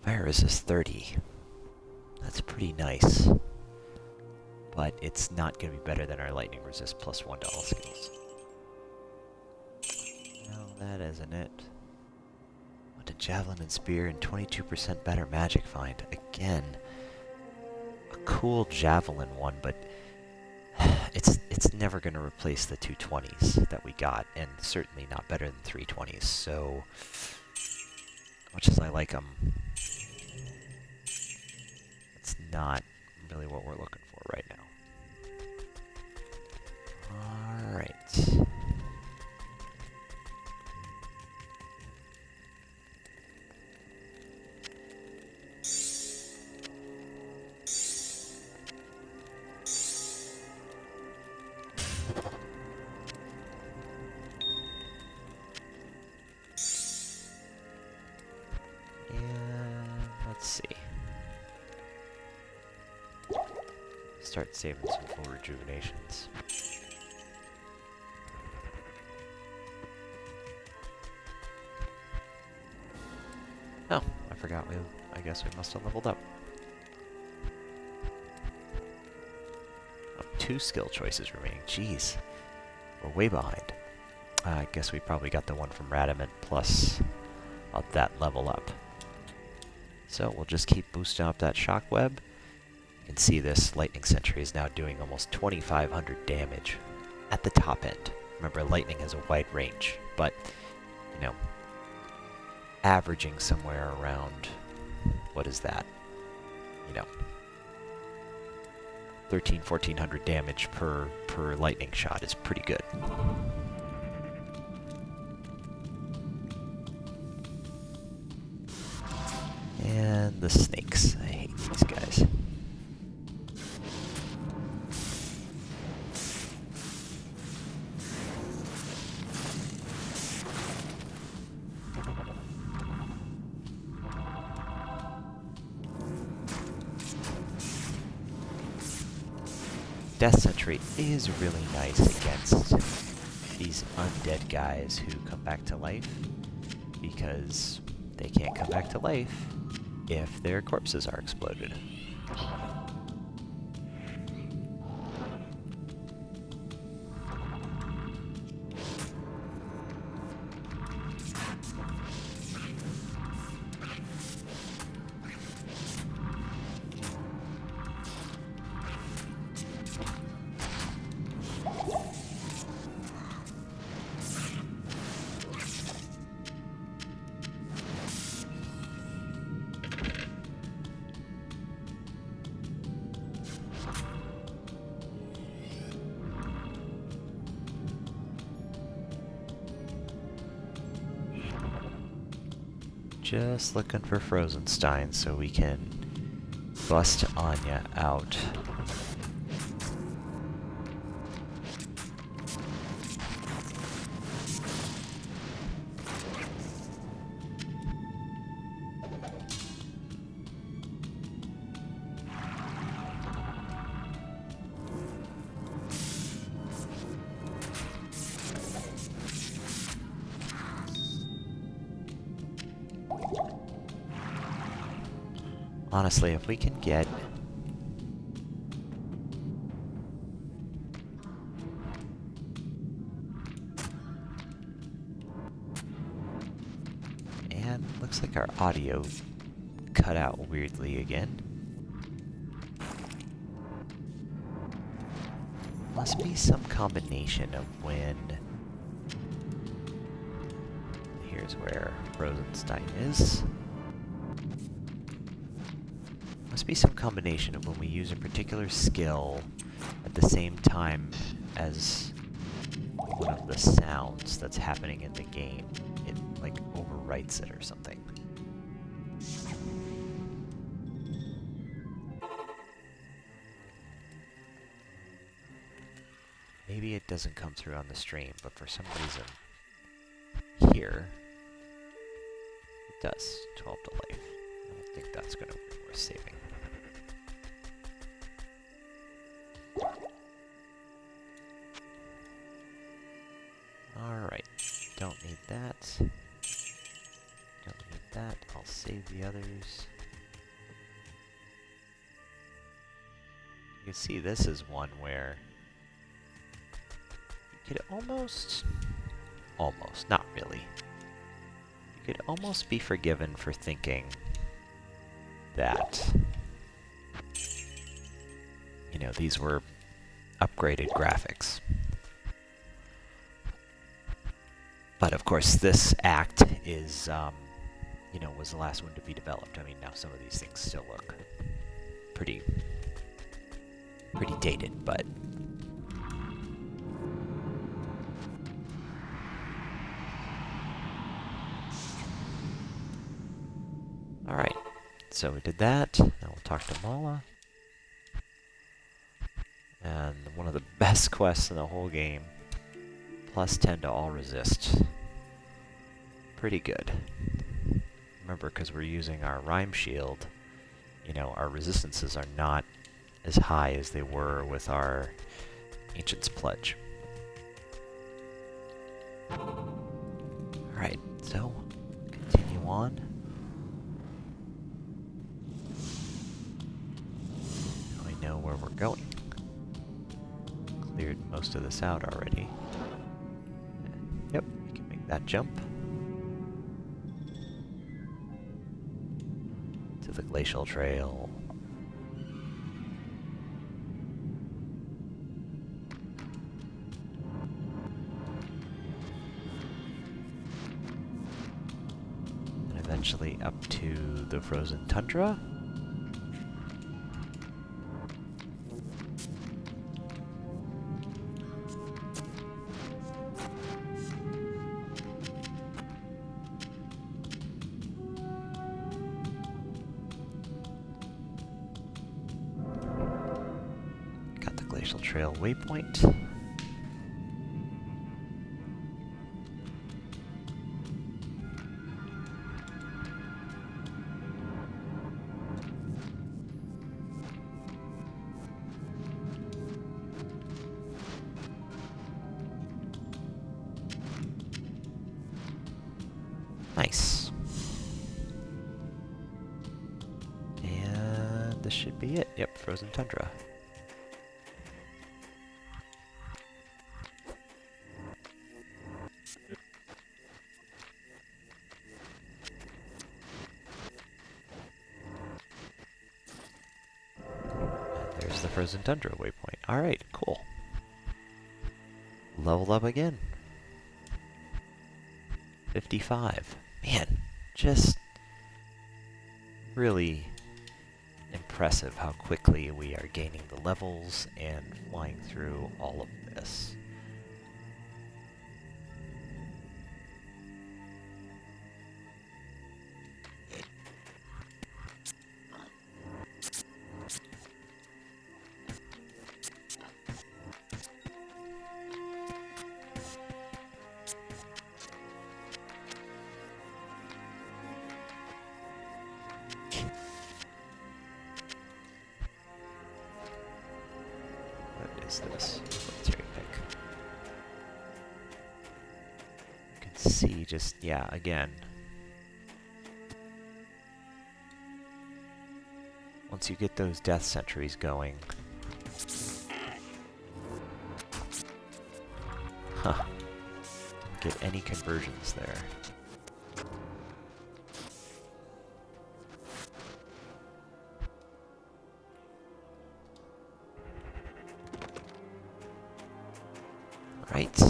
Fire resist 30. That's pretty nice. But it's not going to be better than our lightning resist +1 to all skills. No, that isn't it. What a javelin and spear and 22% better magic find. Again, a cool javelin one, but it's never going to replace the 220s that we got, and certainly not better than 320s. So, much as I like them, it's not really what we're looking for right now. Alright. And let's see. Start saving some full rejuvenations. Oh, I forgot I guess we must have leveled up. Oh, 2 skill choices remaining. Jeez. We're way behind. I guess we probably got the one from Radamant plus that level up. So we'll just keep boosting up that shockweb. You can see this lightning sentry is now doing almost 2,500 damage at the top end. Remember, lightning has a wide range, but, you know, averaging somewhere around, what is that? You know, 1400 damage per lightning shot is pretty good. And the snakes. I hate these guys. Death Sentry is really nice against these undead guys who come back to life, because they can't come back to life if their corpses are exploded. Just looking for Frozenstein so we can bust Anya out. Honestly, if we can get and looks like our audio cut out weirdly again. Must be some combination of when. Here's where Rosenstein is. Must be some combination of when we use a particular skill at the same time as one of the sounds that's happening in the game. It like overwrites it or something. Maybe it doesn't come through on the stream, but for some reason here it does. 12 to life. I don't think that's going to be worth saving. Alright, don't need that. Don't need that. I'll save the others. You can see this is one where you could almost, not really. You could almost be forgiven for thinking that, you know, these were upgraded graphics. But of course, this act is, you know, was the last one to be developed. I mean, now some of these things still look pretty dated, but all right. So we did that. Now we'll talk to Mala. And one of the best quests in the whole game. Plus 10 to all resist. Pretty good. Remember, because we're using our Rhyme Shield, you know, our resistances are not as high as they were with our Ancient's Pledge. Alright, so continue on. Now we know where we're going. Cleared most of this out already. Yep, we can make that jump to the glacial trail. And eventually up to the frozen tundra. Glacial Trail waypoint. Nice. And this should be it. Yep, frozen tundra. And there's the frozen tundra waypoint. Alright, cool. Level up again. 55. Man, just really impressive how quickly we are gaining the levels and flying through all of this. What is this? Military pick. You can see just, yeah, again. Once you get those death sentries going. Huh. Didn't get any conversions there. Right.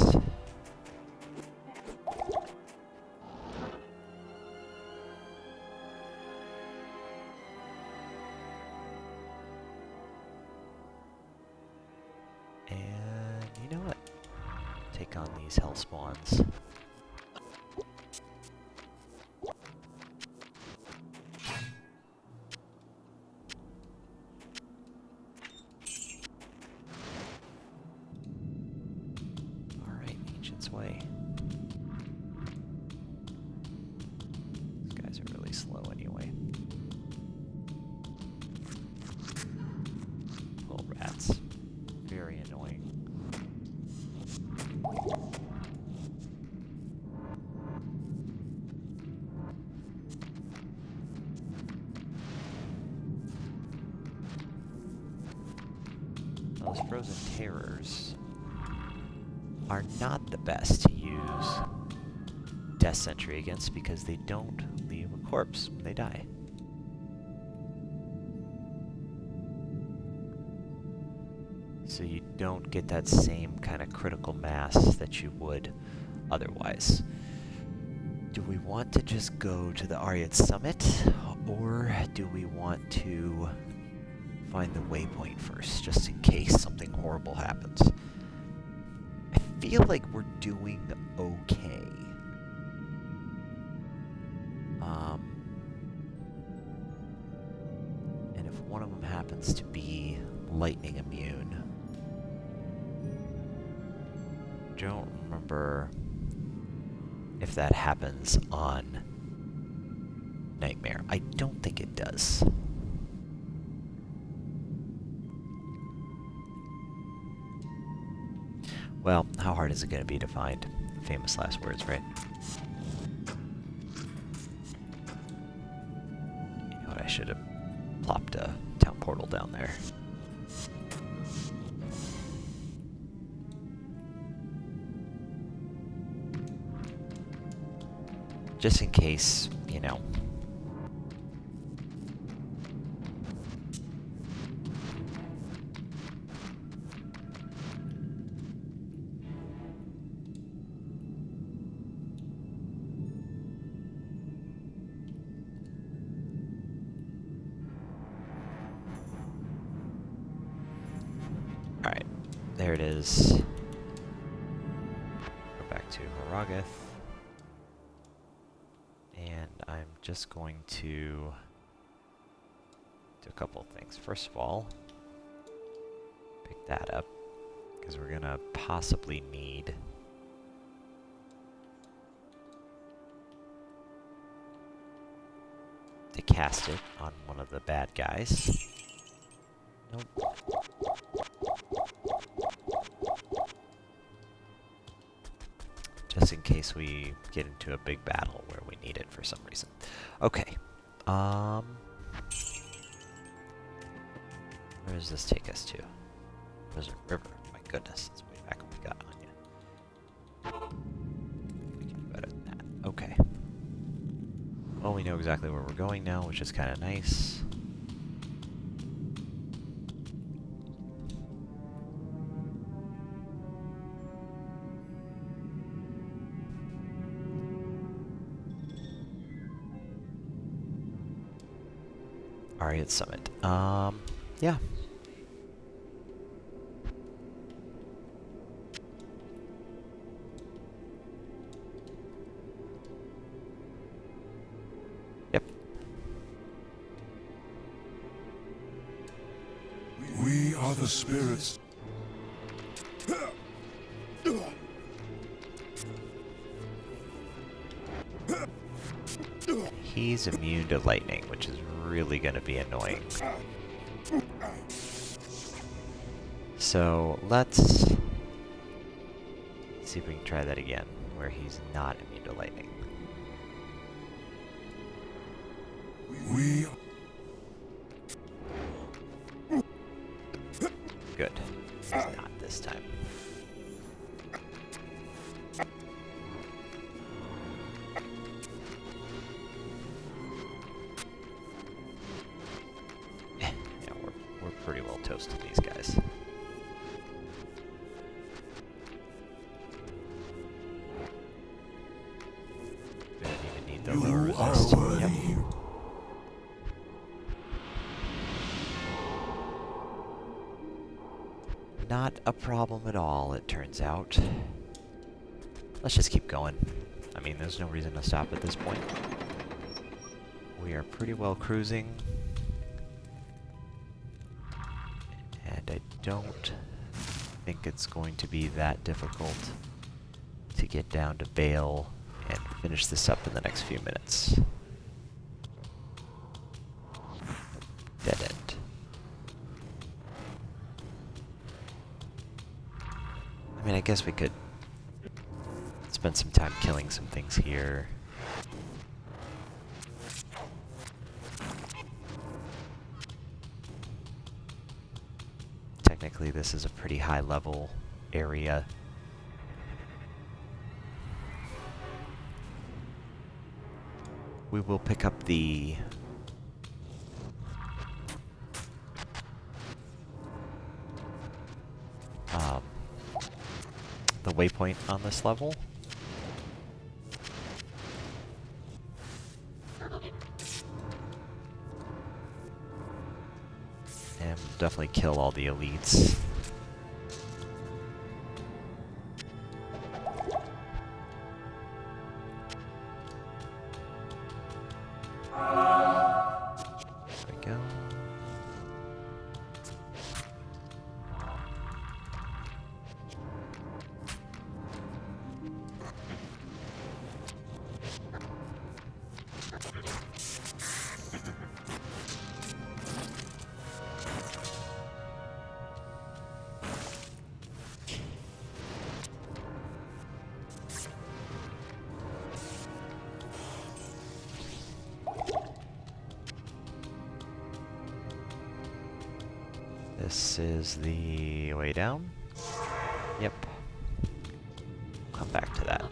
And you know what? Take on these hell spawns. Alright, Ancient's Way. These guys are really slow anyway. Little rats. Very annoying. Those frozen terrors are not the best to use Death Sentry against because they don't leave a corpse when they die. So you don't get that same kind of critical mass that you would otherwise. Do we want to just go to the Ariad Summit, or do we want to find the waypoint first, just in case something horrible happens? I feel like we're doing okay. And if one of them happens to be lightning immune, don't remember if that happens on Nightmare. I don't think it does. Well, how hard is it going to be to find famous last words, right? You know what, I should have plopped a town portal down there. Just in case, you know. Alright, there it is. Go back to Haragath. And I'm just going to do a couple of things. First of all, Pick that up, because we're gonna possibly need to cast it on one of the bad guys. Nope. Just in case we get into a big battle where we need it for some reason. Okay. Where does this take us to? There's a river. My goodness, it's way back when we got Anya. We can do better than that. Okay. Well, we know exactly where we're going now, which is kind of nice. Ariat Summit. Yeah. Yep. We are the spirits. He's immune to lightning, which is really going to be annoying. So let's see if we can try that again, where he's not immune to lightning. We Good. He's not this time. Yeah, we're pretty well toasted, these guys. We don't even need the lower you are resist. worthy. Yep. Not a problem at all, it turns out. Let's just keep going. I mean, there's no reason to stop at this point. We are pretty well cruising. And I don't think it's going to be that difficult to get down to Vale and finish this up in the next few minutes. Dead end. I mean, I guess we could spend some time killing some things here. Technically, this is a pretty high level area. We will pick up the waypoint on this level. And we'll definitely kill all the elites. There we go. This is the way down. Yep. Come back to that.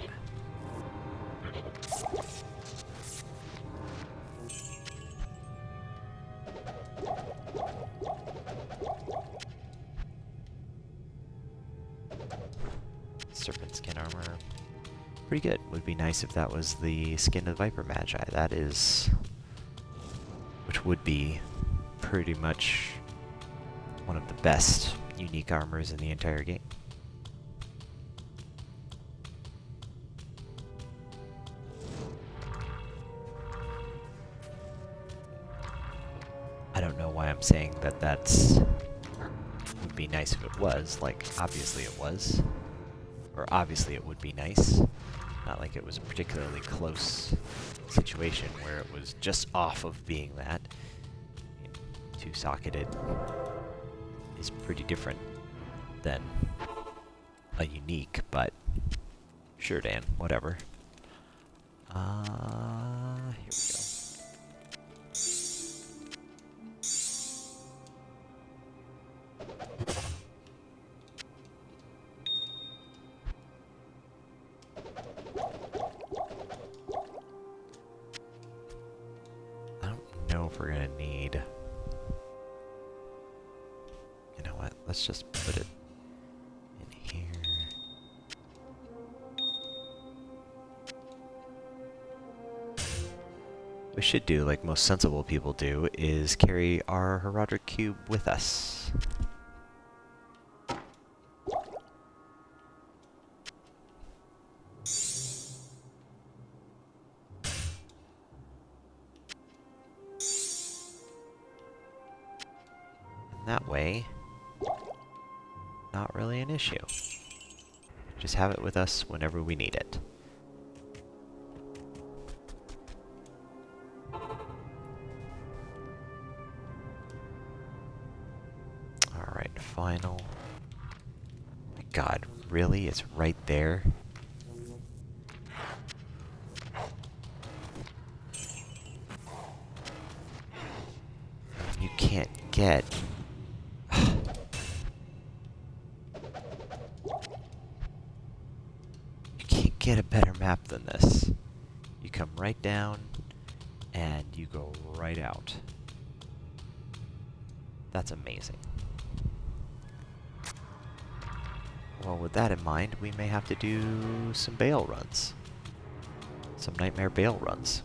Serpent skin armor. Pretty good. Would be nice if that was the skin of Viper Magi. That is... which would be pretty much one of the best unique armors in the entire game. I don't know why I'm saying that that's would would be nice if it was. Like, obviously it was. Or obviously it would be nice. Not like it was a particularly close situation where it was just off of being that. Two-socketed is pretty different than a unique, but sure, Dan, whatever. Here we go. I don't know if we're gonna need... You know what? Let's just put it in here. We should do, like most sensible people do, is carry our Herodic Cube with us. And that way, not really an issue. Just have it with us whenever we need it. Alright, final. My God, really? It's right there? You can't get... You can't get a better map than this. You come right down, and you go right out. That's amazing. Well, with that in mind, we may have to do some bail runs. Some nightmare bail runs.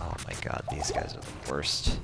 Oh my God, these guys are the worst.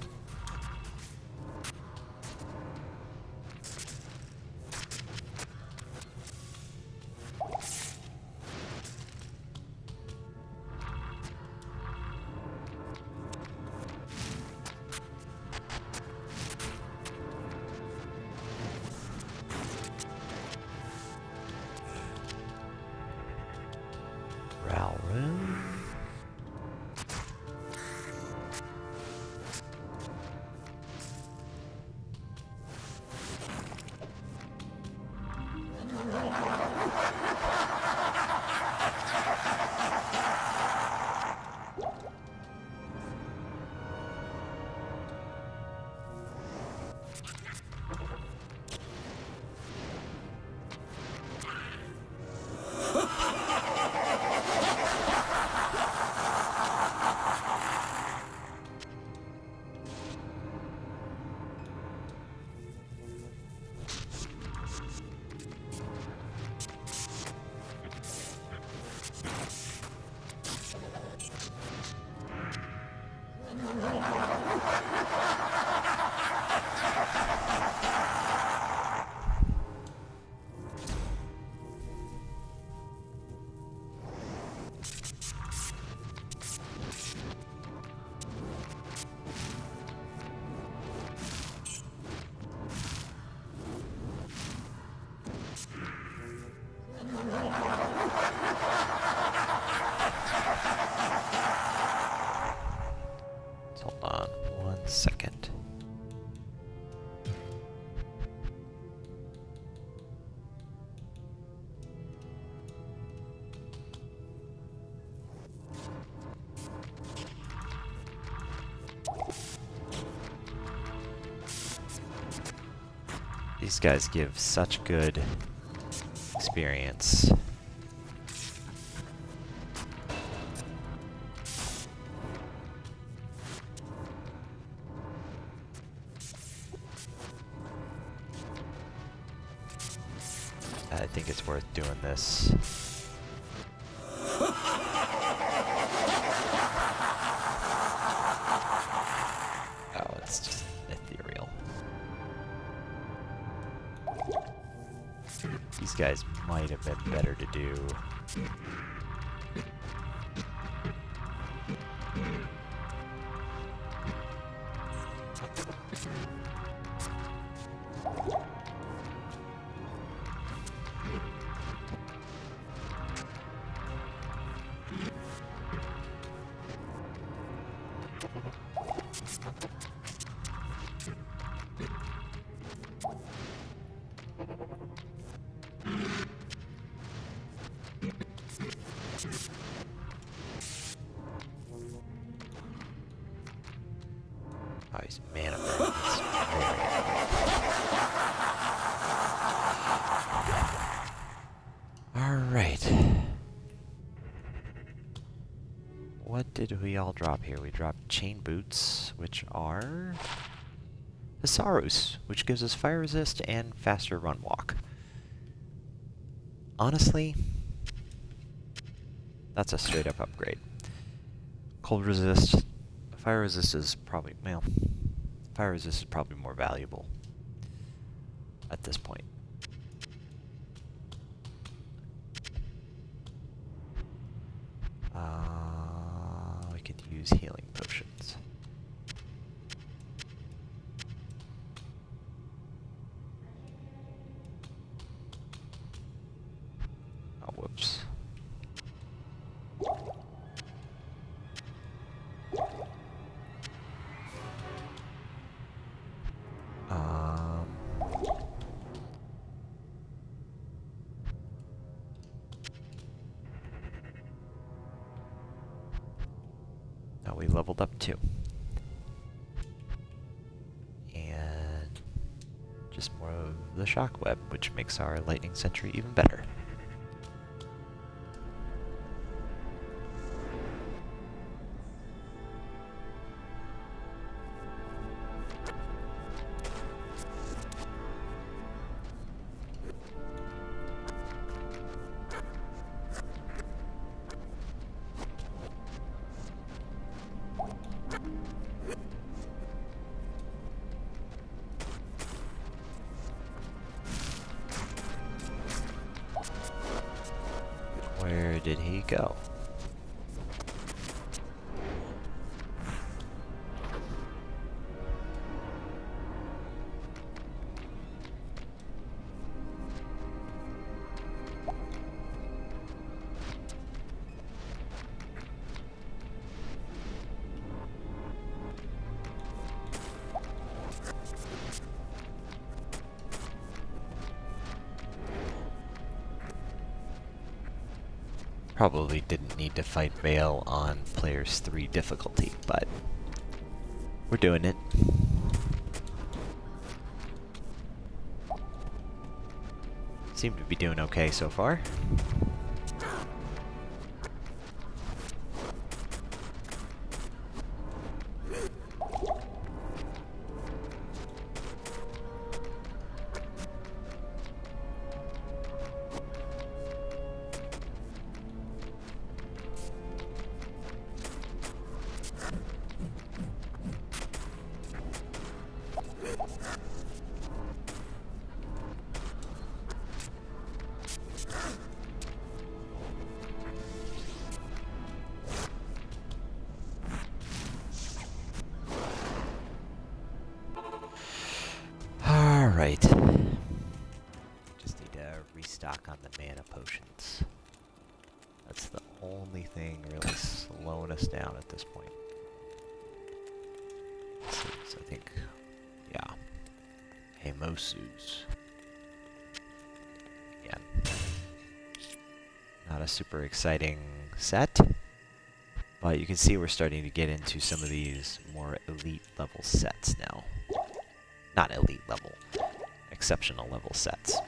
Hold on 1 second. These guys give such good experience. I think it's worth doing this. Oh, it's just ethereal. These guys might have been better to do. he's mana burn. That's very annoying. Alright. What did we all drop here? We dropped chain boots, which are Hisarus, which gives us fire resist and faster run walk. Honestly, that's a straight up upgrade. Cold resist, fire resist is probably, well, fire resist is probably more valuable at this point. We could use healing potions. Oh, whoops. Now we leveled up 2. And just more of the shockweb, which makes our lightning sentry even better. Where did he go? Probably didn't need to fight Vale on players 3 difficulty, but we're doing it. Seem to be doing okay so far. Alright. Just need to restock on the mana potions. That's the only thing really slowing us down at this point. So I think, yeah. Hemosus. Yeah. Not a super exciting set. But you can see we're starting to get into some of these more elite level sets now. Not elite level, exceptional level sets.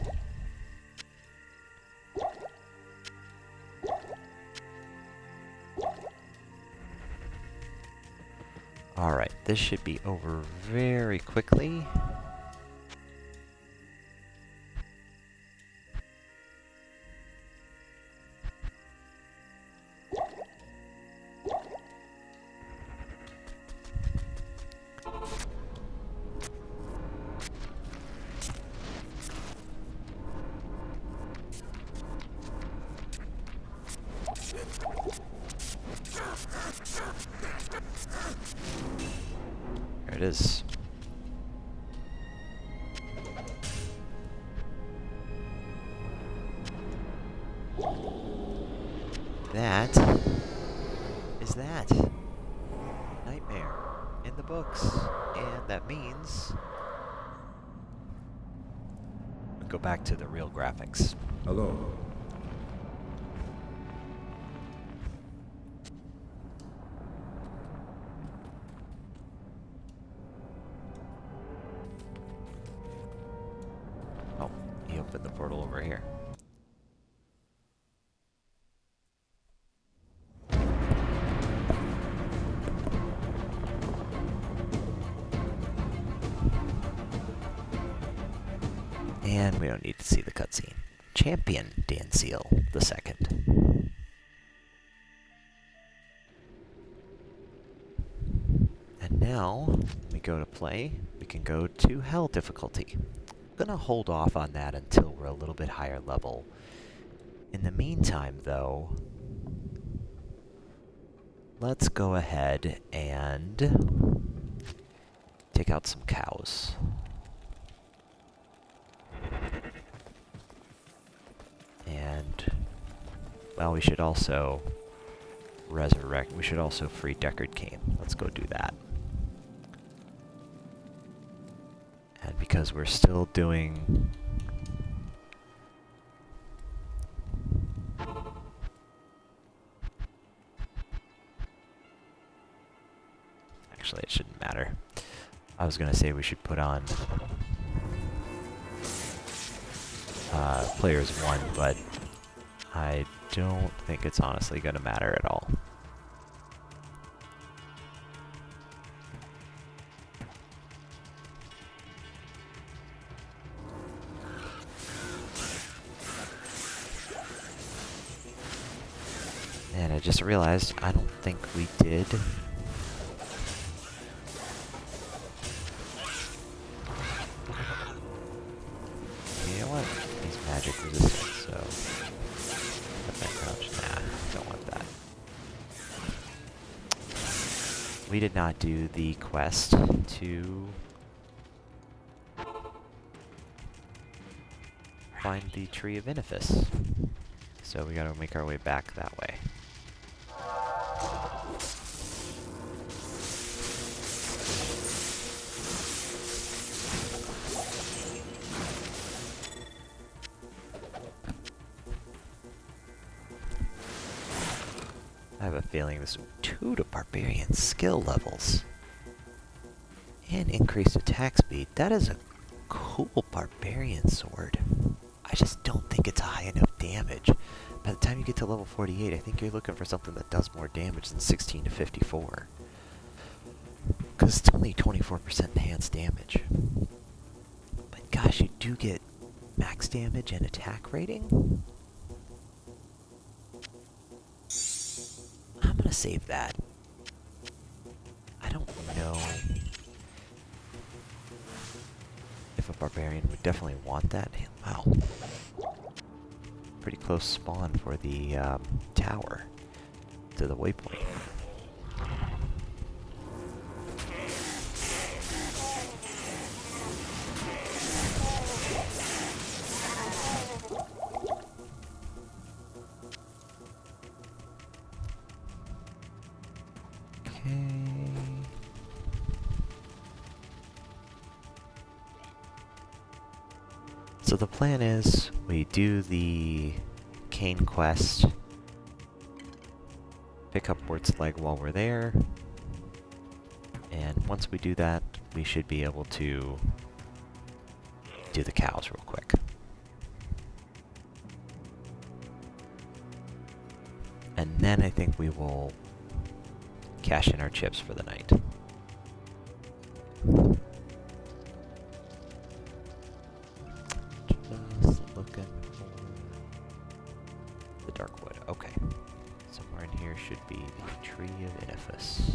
Alright, this should be over very quickly. There it is. That is that. Nightmare in the books. And that means we go back to the real graphics. Hello. open the portal over here. And we don't need to see the cutscene. Champion Dan Seal II. And now, we go to play, we can go to Hell difficulty. I'm gonna hold off on that until we're a little bit higher level. In the meantime, though, let's go ahead and take out some cows. And, well, we should also resurrect, we should also free Deckard Cain. Let's go do that. And because we're still doing... Actually, it shouldn't matter. I was gonna say we should put on Players 1, but I don't think it's honestly gonna matter at all. And I just realized I don't think we did. You know what? He's magic resistant, so... Put that crouch. Nah, don't want that. We did not do the quest to find the Tree of Inifis. So we gotta make our way back that way. I have a feeling this 2 to Barbarian skill levels. And increased attack speed. That is a cool Barbarian sword. I just don't think it's high enough damage. By the time you get to level 48, I think you're looking for something that does more damage than 16 to 54. Because it's only 24% enhanced damage. But gosh, you do get max damage and attack rating? I'm gonna save that. I don't know if a barbarian would definitely want that. Wow. Pretty close spawn for the tower to the waypoint. So the plan is, we do the Cain quest, pick up Wirt's leg while we're there, and once we do that, we should be able to do the cows real quick. And then I think we will cash in our chips for the night. Just looking for the Darkwood. Okay. Somewhere in here should be the Tree of Inifis.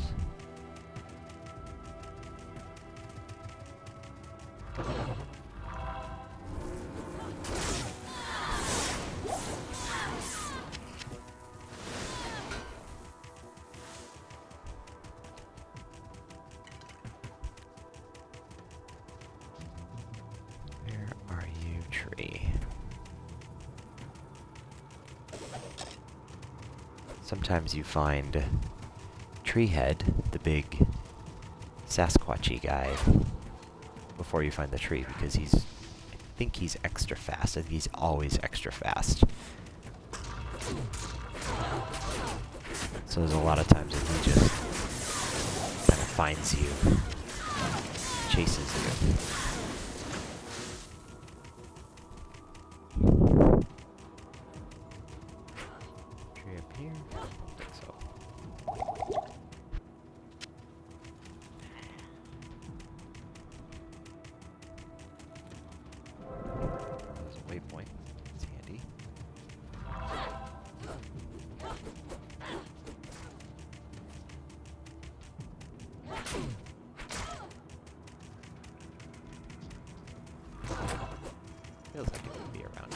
Sometimes you find Treehead, the big Sasquatchy guy, before you find the tree, because I think he's extra fast. I think he's always extra fast. So there's a lot of times that he just kind of finds you, chases you.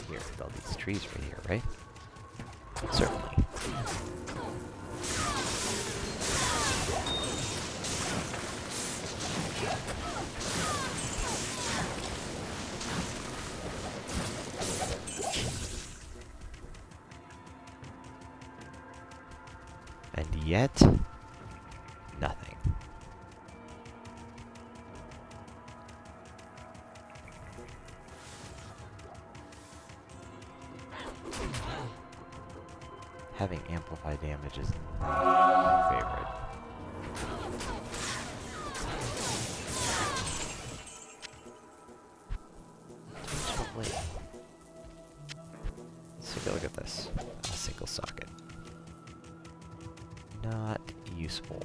here with all these trees right here, right? Certainly. And yet, nothing. Having amplified damage is not my favorite. Wait. Let's take a look at this. A single socket. Not useful.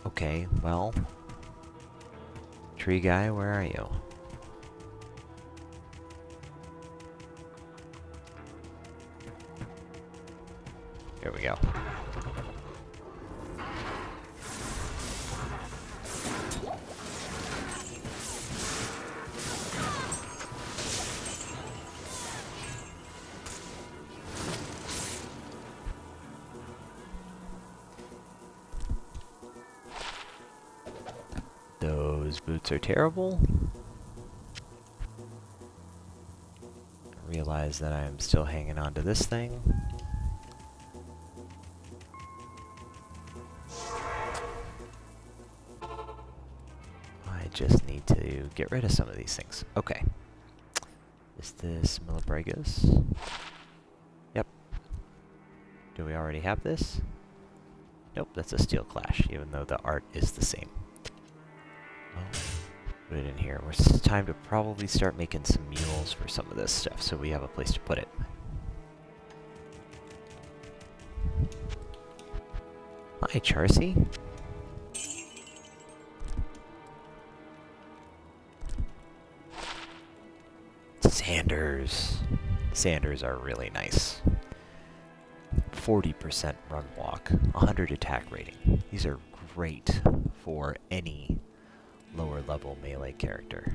Okay, well, tree guy, where are you? Here we go. Those boots are terrible. I realize that I'm still hanging on to this thing. I just need to get rid of some of these things. Okay. Is this Millibregus? Yep. Do we already have this? Nope, that's a Steel Clash, even though the art is the same. Well, put it in here. It's time to probably start making some mules for some of this stuff, so we have a place to put it. Hi, Charcy. Sanders. Sanders are really nice. 40% run walk, 100 attack rating. These are great for any lower level melee character.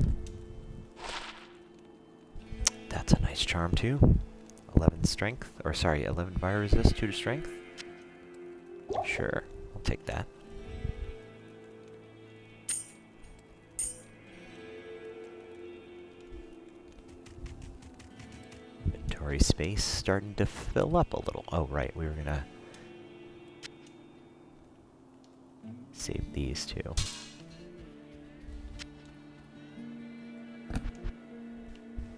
That's a nice charm too. 11 strength, or sorry, 11 fire resist, 2 to strength. Sure, I'll take that. Inventory space starting to fill up a little. Oh right, we were gonna save these two.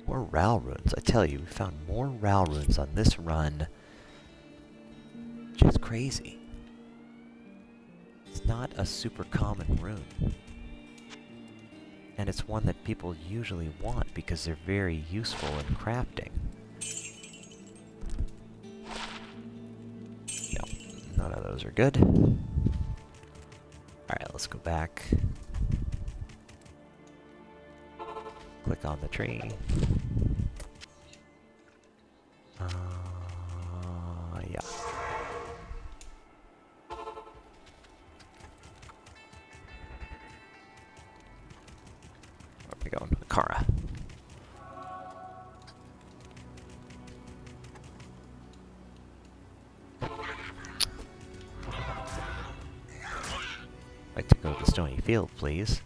More Ral runes. I tell you, we found more Ral runes on this run. Just crazy. It's not a super common rune. And it's one that people usually want because they're very useful in crafting. No, none of those are good. Alright, let's go back. Click on the tree. Yeah. Where are we going? Kara. I'd like to go to the Stony Field, please.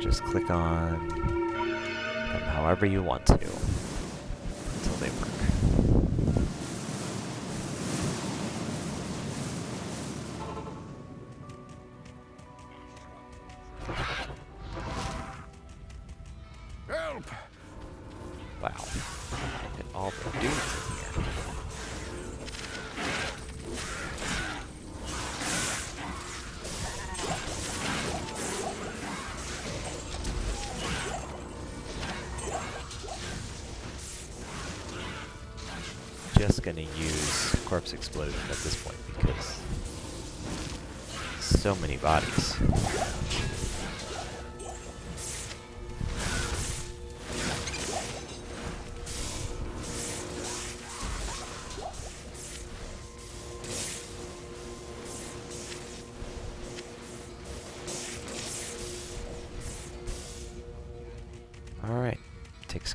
Just click on them however you want to until they work. Help! Wow. Look at all the dudes in here. Just gonna use Corpse Explosion at this point because so many bodies.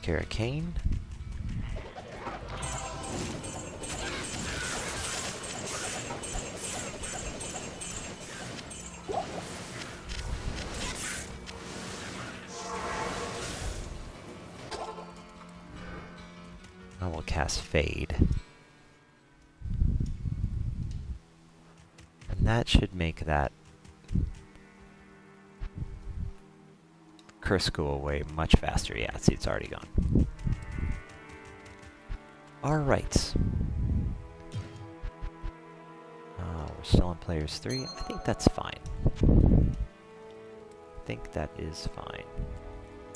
care of Kane. I will cast Fade. And that should make that curse go away much faster. Yeah, see, it's already gone. Alright. We're still on players 3. I think that's fine. I think that is fine.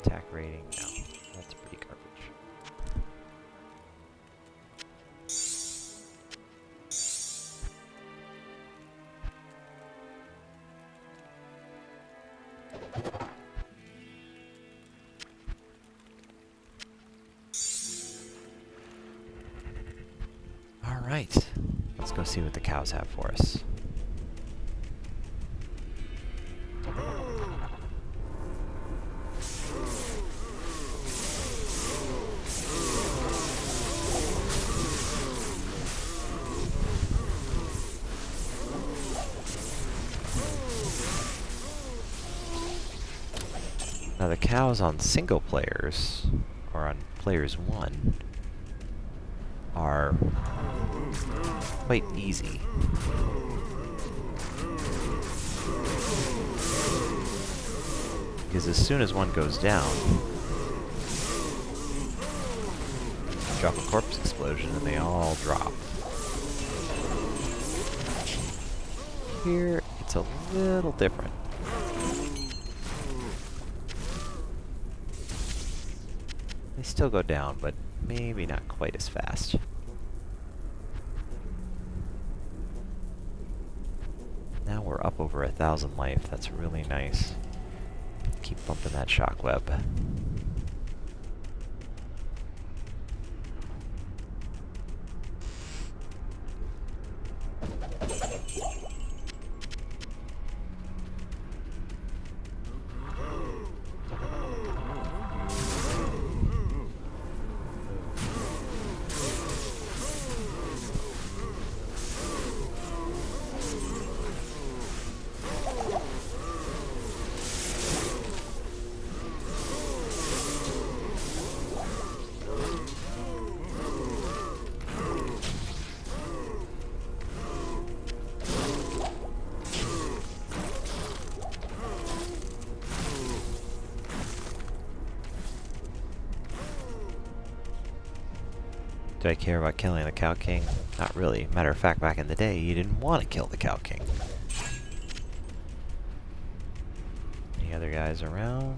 Attack rating, no. That's pretty garbage. Alright, let's go see what the cows have for us. Now the cows on single players, or on players 1, are quite easy. Because as soon as one goes down, drop a corpse explosion and they all drop. Here, it's a little different. They still go down, but maybe not quite as fast. Now we're up over 1,000 life. That's really nice. Keep bumping that shock web. Do I care about killing the Cow King? Not really. Matter of fact, back in the day, you didn't want to kill the Cow King. Any other guys around?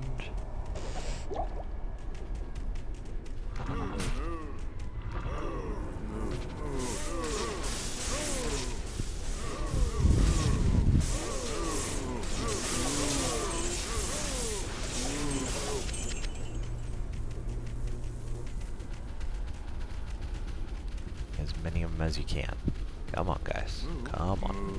As many of them as you can. Come on, guys. Come on.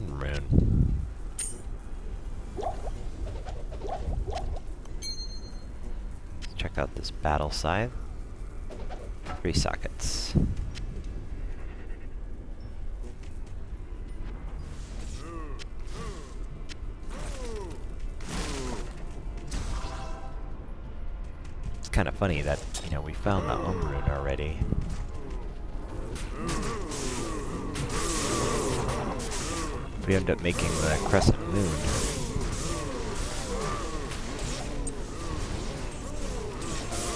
One rune. Let's check out this battle scythe. 3 sockets. It's kind of funny that, you know, we found the rune already. If we end up making the crescent moon,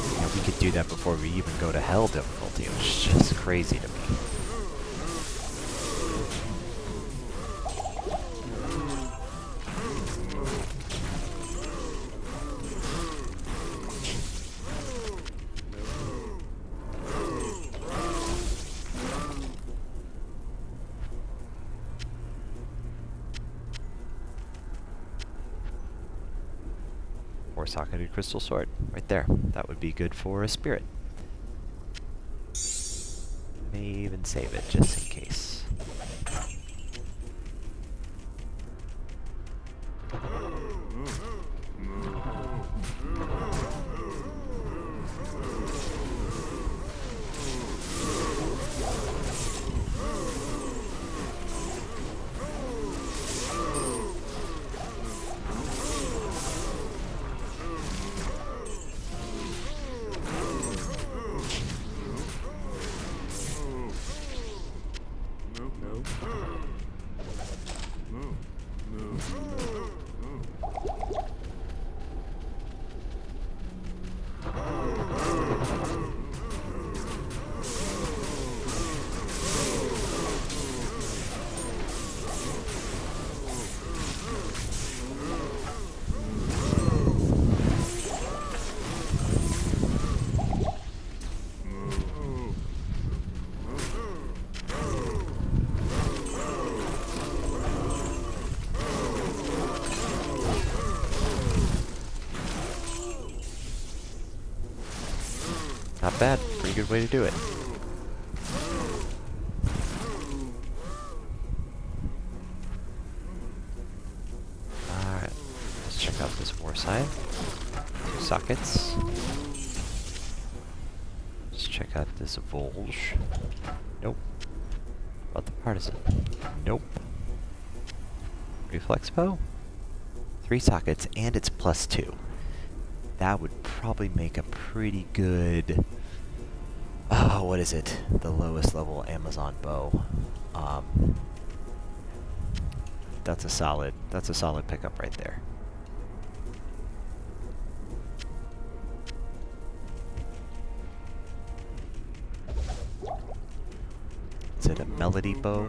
you know, we could do that before we even go to hell difficulty, which is just crazy to me. Four-socketed crystal sword, right there. That would be good for a spirit. May even save it, just in case. Not bad. Pretty good way to do it. Alright. Let's check out this war side. 2 sockets. Let's check out this Volge. Nope. What about the Partisan? Nope. Reflex bow? 3 sockets, and it's +2. That would probably make a pretty good... Oh, what is it? The lowest level Amazon bow. That's a solid pickup right there. Is it a melody bow?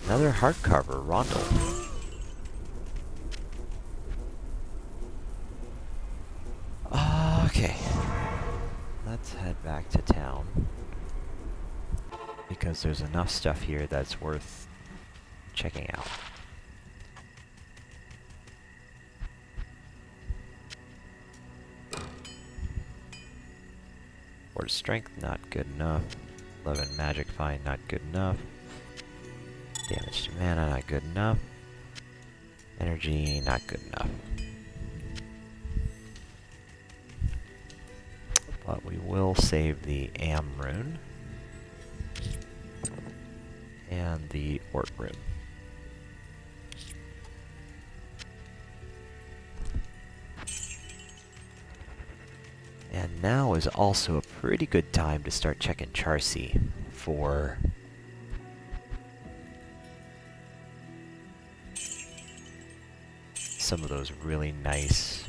Another hardcover, Rondel. Okay. Let's head back to town. Because there's enough stuff here that's worth checking out. Word strength, not good enough. 11 magic find, not good enough. Damage to mana, not good enough. Energy, not good enough. But we will save the Am rune. And the Ort rune. And now is also a pretty good time to start checking Charcy for some of those really nice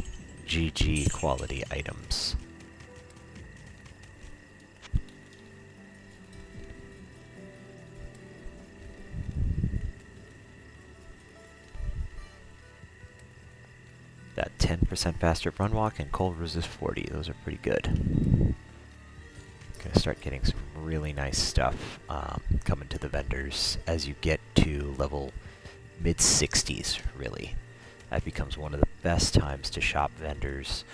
GG quality items. That 10% faster run walk and cold resist 40, those are pretty good. Gonna start getting some really nice stuff coming to the vendors as you get to level mid-60s, really. That becomes one of the best times to shop vendors,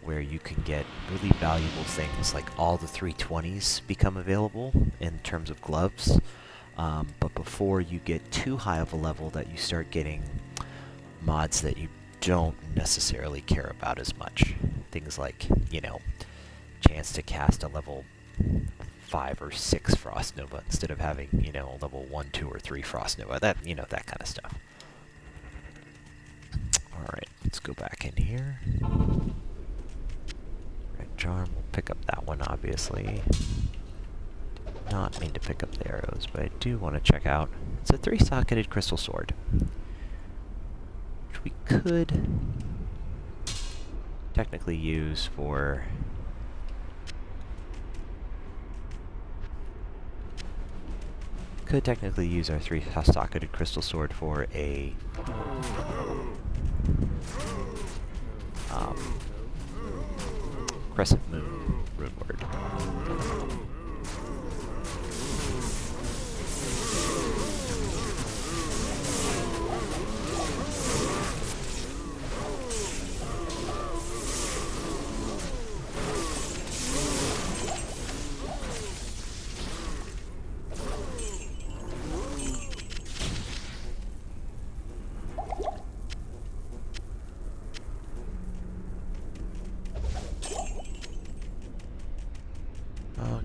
where you can get really valuable things like all the 320s become available in terms of gloves. But before you get too high of a level that you start getting mods that you don't necessarily care about as much. Things like, you know, chance to cast a level 5 or 6 Frost Nova instead of having, you know, a level 1, 2, or 3 Frost Nova. That, you know, that kind of stuff. Alright, let's go back in here. Red Charm, we'll pick up that one, obviously. Did not mean to pick up the arrows, but I do want to check out. It's a 3-socketed crystal sword, which we could technically use for... Could technically use our 3-socketed crystal sword for a Crescent Moon rune word.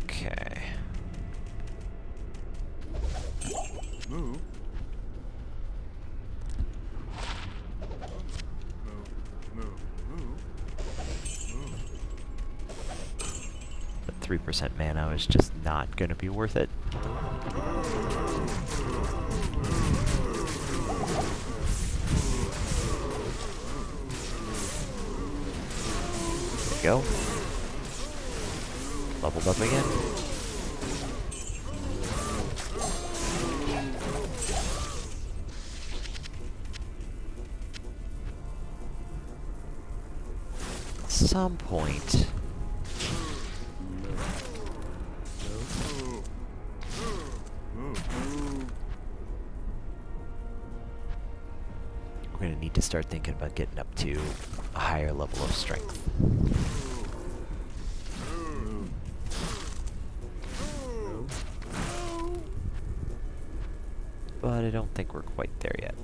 Okay. Move. But 3% mana is just not going to be worth it. There we go. Leveled up again. At some point, we're going to need to start thinking about getting up to a higher level of strength. But I don't think we're quite there yet.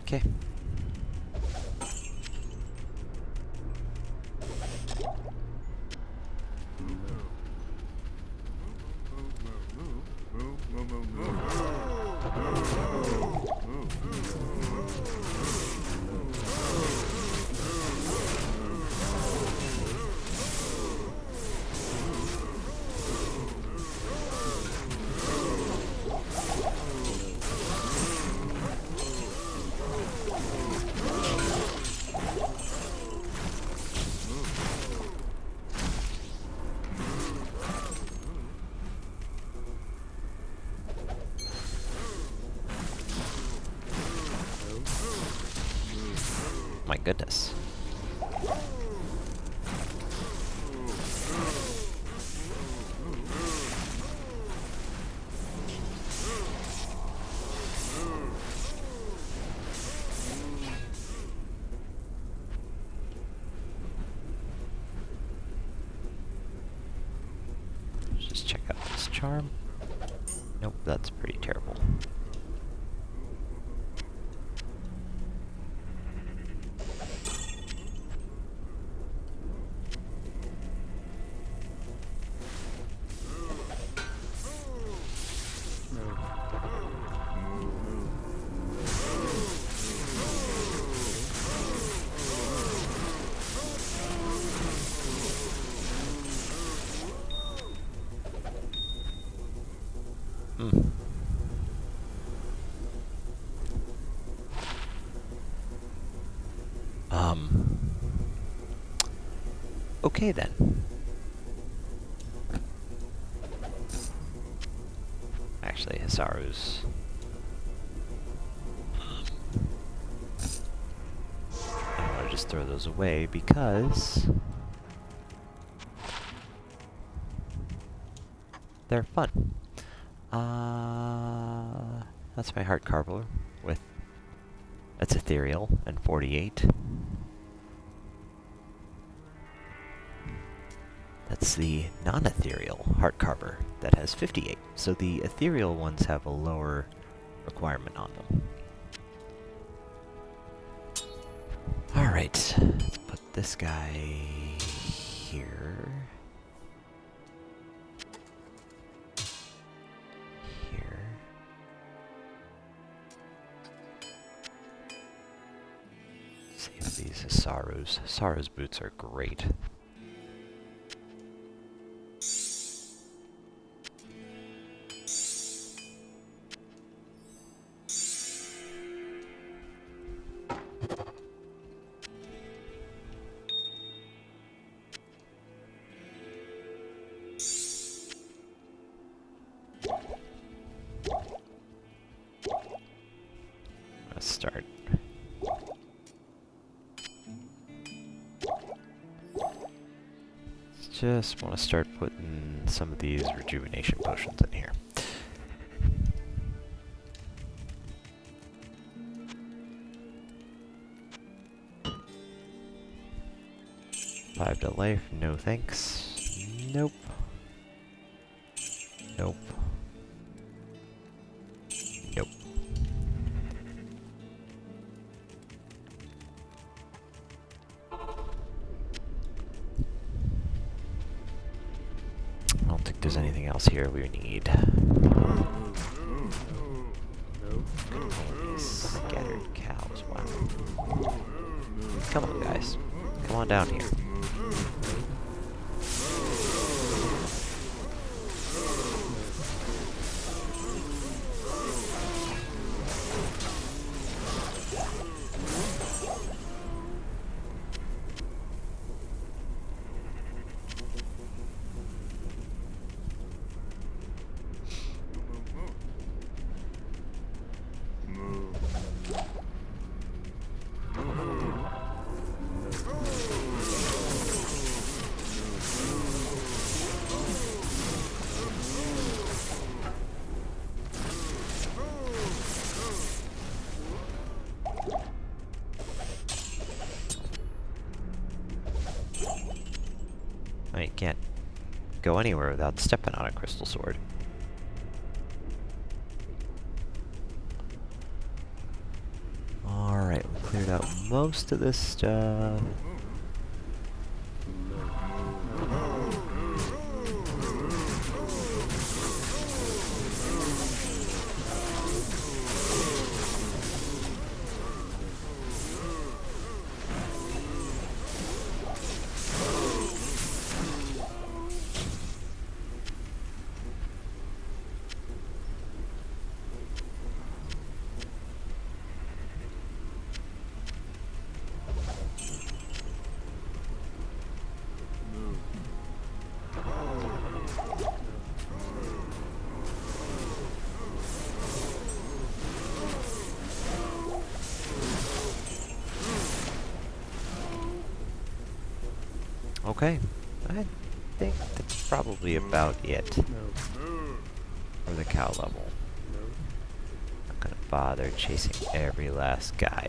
Okay. My goodness. Let's just check out this charm. Nope, that's pretty terrible. Okay then. Actually, Hisaru's... I want to just throw those away because... they're fun. That's my heart carver with... That's ethereal and 48. That's the non-ethereal heart carver that has 58. So the ethereal ones have a lower requirement on them. Alright, let's put this guy here. Here. See if these Hisaru's. Hisaru's boots are great. Let's start. Just want to start putting some of these rejuvenation potions in here. 5 to life, no thanks. Nope. Nope. Nope. I don't think there's anything else here we need. Only scattered cows, wow. Come on, guys. Come on down here. You can't go anywhere without stepping on a crystal sword. Alright, we cleared out most of this stuff. Okay, I think that's probably about it for the cow level. Not gonna bother chasing every last guy.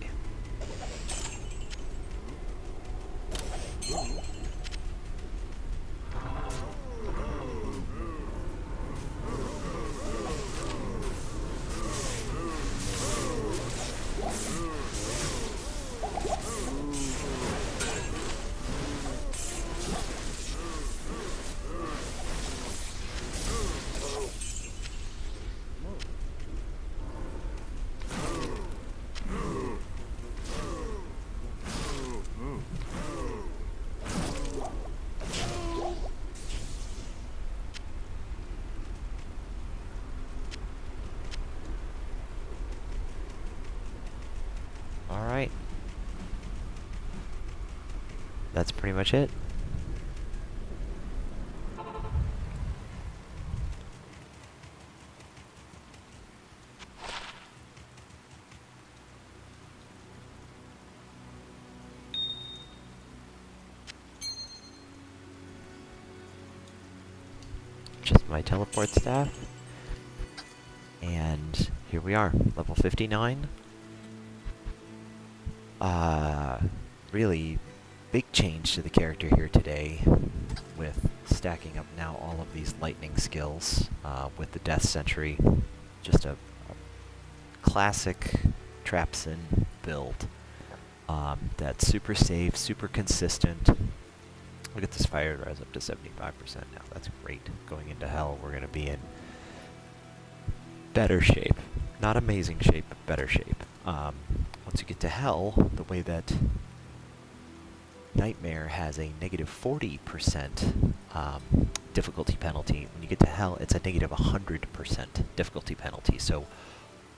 that's pretty much it. Just my teleport staff. And here we are, level 59. Really big change to the character here today with stacking up now all of these lightning skills with the Death Sentry. Just a classic Trapsin build that's super safe, super consistent. Look at this fire res up to 75% now. That's great. Going into hell, we're going to be in better shape. Not amazing shape, but better shape. Once you get to hell, the way that Nightmare has a negative 40% difficulty penalty, when you get to hell, it's a negative 100% difficulty penalty. So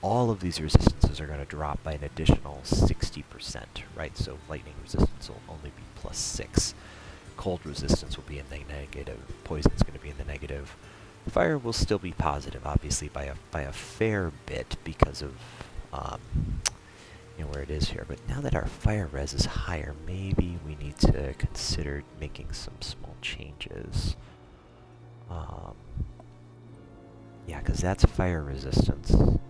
all of these resistances are going to drop by an additional 60%, right? So lightning resistance will only be plus 6. Cold resistance will be in the negative. Poison's going to be in the negative. Fire will still be positive, obviously, by a fair bit because of where it is here. But now that our fire res is higher, maybe we need to consider making some small changes. Yeah, because that's fire resistance. And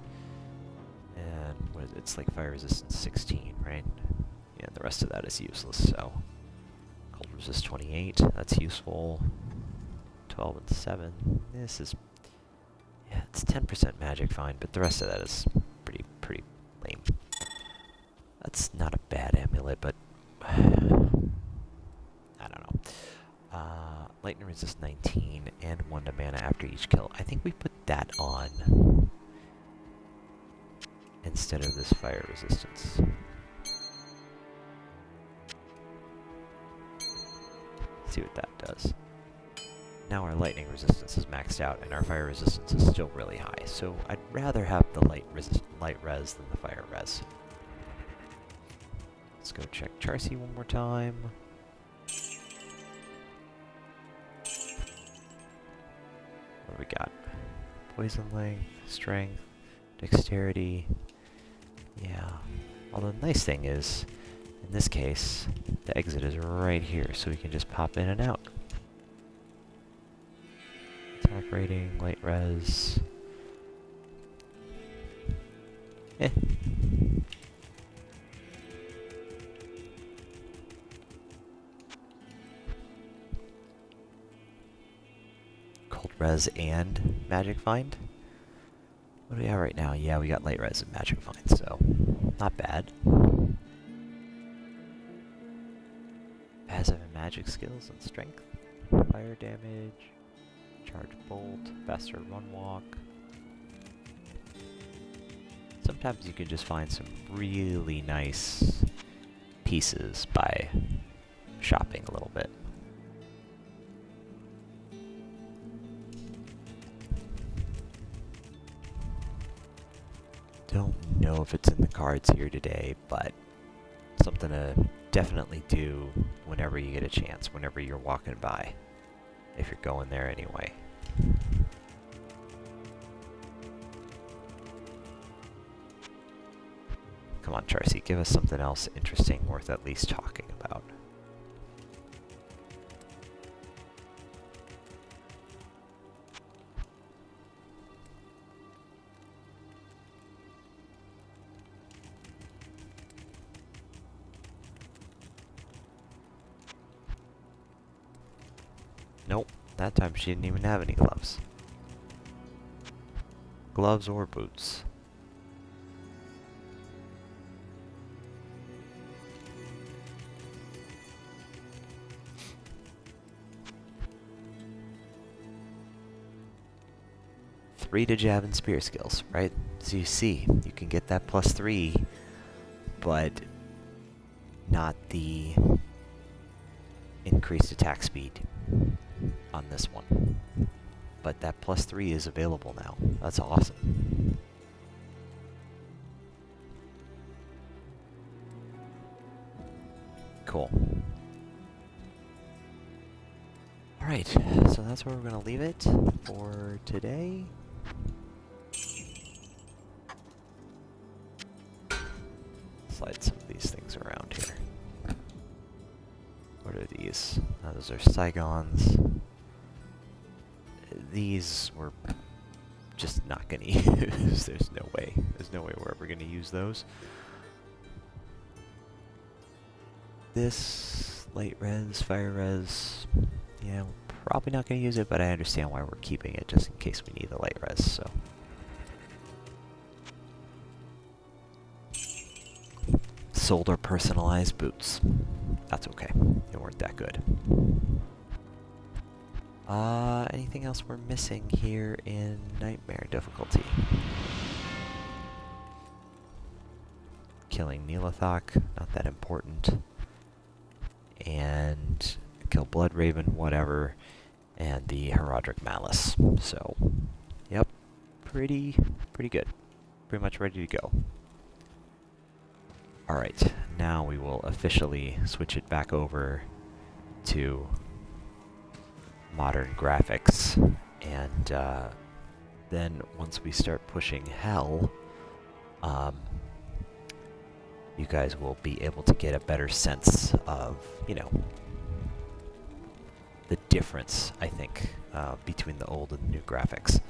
what is it? It's like fire resistance 16, right? Yeah, the rest of that is useless, so... Cold resist 28, that's useful. 12 and 7, this is... Yeah, it's 10% magic fine, but the rest of that is pretty lame. That's not a bad amulet, but... I don't know. Lightning resist 19 and 1 to mana after each kill. I think we put that on instead of this fire resistance. See what that does. Now our lightning resistance is maxed out and our fire resistance is still really high, so I'd rather have the light res than the fire res. Let's go check Charcy one more time. What do we got? Poison length, strength, dexterity. Yeah. Although the nice thing is, in this case, the exit is right here, so we can just pop in and out. Attack rating, light res. Eh. Cold res and magic find. What do we have right now? Yeah, we got light res and magic find, so not bad. Passive and magic skills and strength, fire damage, charge bolt, faster run walk. Sometimes you can just find some really nice pieces by shopping a little bit. Don't know if it's in the cards here today, but something to definitely do whenever you get a chance, whenever you're walking by, if you're going there anyway. Come on, Charcy, give us something else interesting worth at least talking about. Nope, that time she didn't even have any gloves. Gloves or boots. Three to jab and spear skills, right? So you see, you can get that +3, but not the increased attack speed on this one. But that +3 is available now. That's awesome. Cool. Alright, so that's where we're going to leave it for today. Slide some of these things around here. What are these? Those are Saigons. These we're just not going to use. There's no way. There's no way we're ever going to use those. This, light res, fire res, yeah, we're probably not going to use it, but I understand why we're keeping it, just in case we need the light res, so. Solder personalized boots. That's okay. They weren't that good. Anything else we're missing here in Nightmare difficulty? Killing Neelathok, not that important. And kill Blood Raven, whatever. And the Heraldric Malice. So, yep, pretty good. Pretty much ready to go. Alright, now we will officially switch it back over to modern graphics, and then once we start pushing Hell, you guys will be able to get a better sense of, you know, the difference, I think, between the old and the new graphics.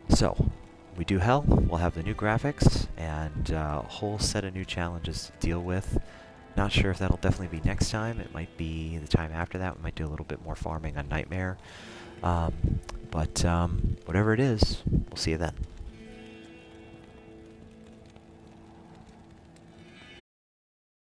So, we do Hell, we'll have the new graphics, and a whole set of new challenges to deal with. Not sure if that'll definitely be next time. It might be the time after that. We might do a little bit more farming on Nightmare. But whatever it is, we'll see you then.